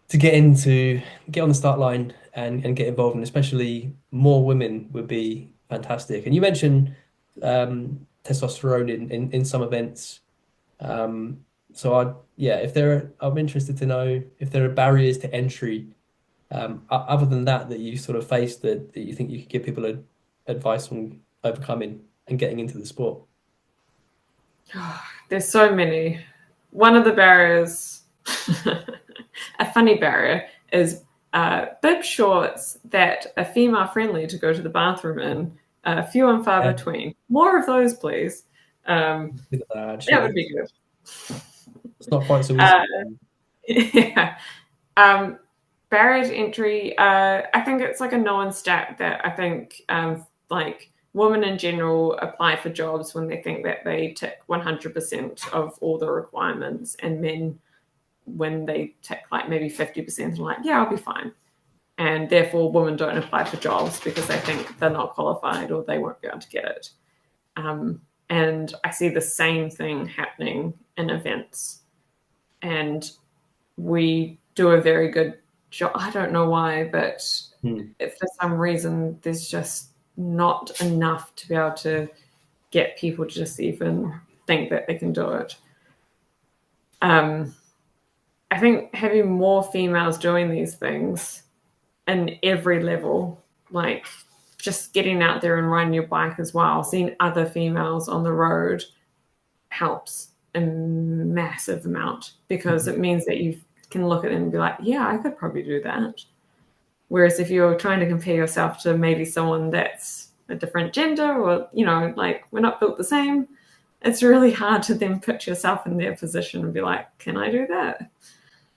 [SPEAKER 3] to get on the start line and get involved, and especially more women would be fantastic. And you mentioned testosterone in some events. So if I'm interested to know if there are barriers to entry, other than that you sort of face that you think you could give people advice on overcoming and getting into the sport.
[SPEAKER 1] There's so many. One of the barriers, a funny barrier, is bib shorts that are female friendly to go to the bathroom in. Few and far
[SPEAKER 3] Yeah.
[SPEAKER 1] between. More of those, please. That would be good.
[SPEAKER 3] It's not quite so easy.
[SPEAKER 1] Yeah. Barrier to entry, I think it's like a known stat that I think like women in general apply for jobs when they think that they tick 100% of all the requirements, and men when they tick like maybe 50% are like, yeah, I'll be fine. And therefore women don't apply for jobs because they think they're not qualified or they won't be able to get it. And I see the same thing happening in events. And we do a very good job. I don't know why, but if for some reason there's just not enough to be able to get people to just even think that they can do it. I think having more females doing these things in every level, like just getting out there and riding your bike as well, seeing other females on the road helps a massive amount because it means that you can look at them and be like, yeah, I could probably do that. Whereas if you're trying to compare yourself to maybe someone that's a different gender or, like we're not built the same, it's really hard to then put yourself in their position and be like, can I do that?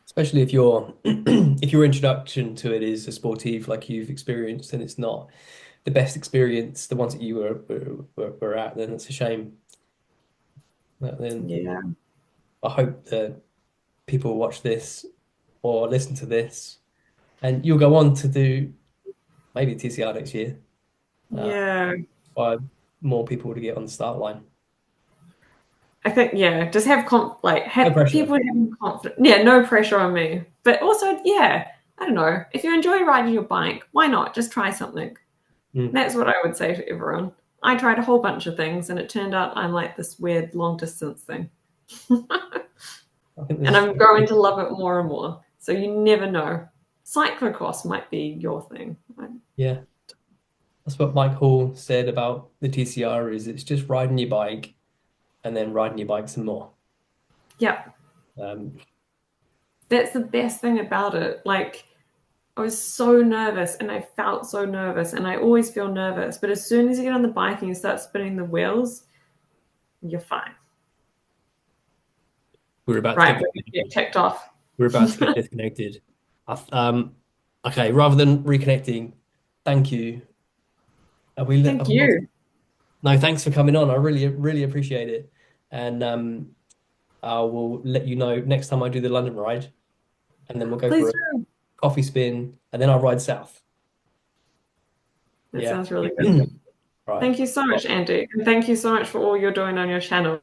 [SPEAKER 3] Especially if your introduction to it is a sportive like you've experienced and it's not the best experience, the ones that you were at, then it's a shame. But then
[SPEAKER 1] Yeah.
[SPEAKER 3] I hope that people watch this or listen to this and you'll go on to do maybe TCR next year.
[SPEAKER 1] Yeah.
[SPEAKER 3] By more people to get on the start line.
[SPEAKER 1] I think, just have
[SPEAKER 3] No pressure.
[SPEAKER 1] people having confidence. Yeah, no pressure on me. But also, I don't know. If you enjoy riding your bike, why not? Just try something. That's what I would say to everyone. I tried a whole bunch of things and it turned out I'm like this weird long distance thing. And I'm growing to love it more and more. So you never know. Cyclocross might be your thing.
[SPEAKER 3] Yeah. That's what Mike Hall said about the TCR is it's just riding your bike and then riding your bike some more.
[SPEAKER 1] Yeah. That's the best thing about it. Like, I was so nervous and I felt so nervous and I always feel nervous. But as soon as you get on the bike and you start spinning the wheels, you're fine.
[SPEAKER 3] We're about to
[SPEAKER 1] Right,
[SPEAKER 3] get
[SPEAKER 1] we get checked off.
[SPEAKER 3] we're about to get disconnected. Okay, rather than reconnecting, thank you.
[SPEAKER 1] Thank you.
[SPEAKER 3] No, thanks for coming on. I really appreciate it. And I will let you know next time I do the London ride, and then we'll go
[SPEAKER 1] Please
[SPEAKER 3] for a
[SPEAKER 1] do.
[SPEAKER 3] coffee spin, and then I'll ride south.
[SPEAKER 1] That
[SPEAKER 3] Yeah.
[SPEAKER 1] sounds really good.
[SPEAKER 3] Right.
[SPEAKER 1] Thank you so much, Andy. And thank you so much for all you're doing on your channel.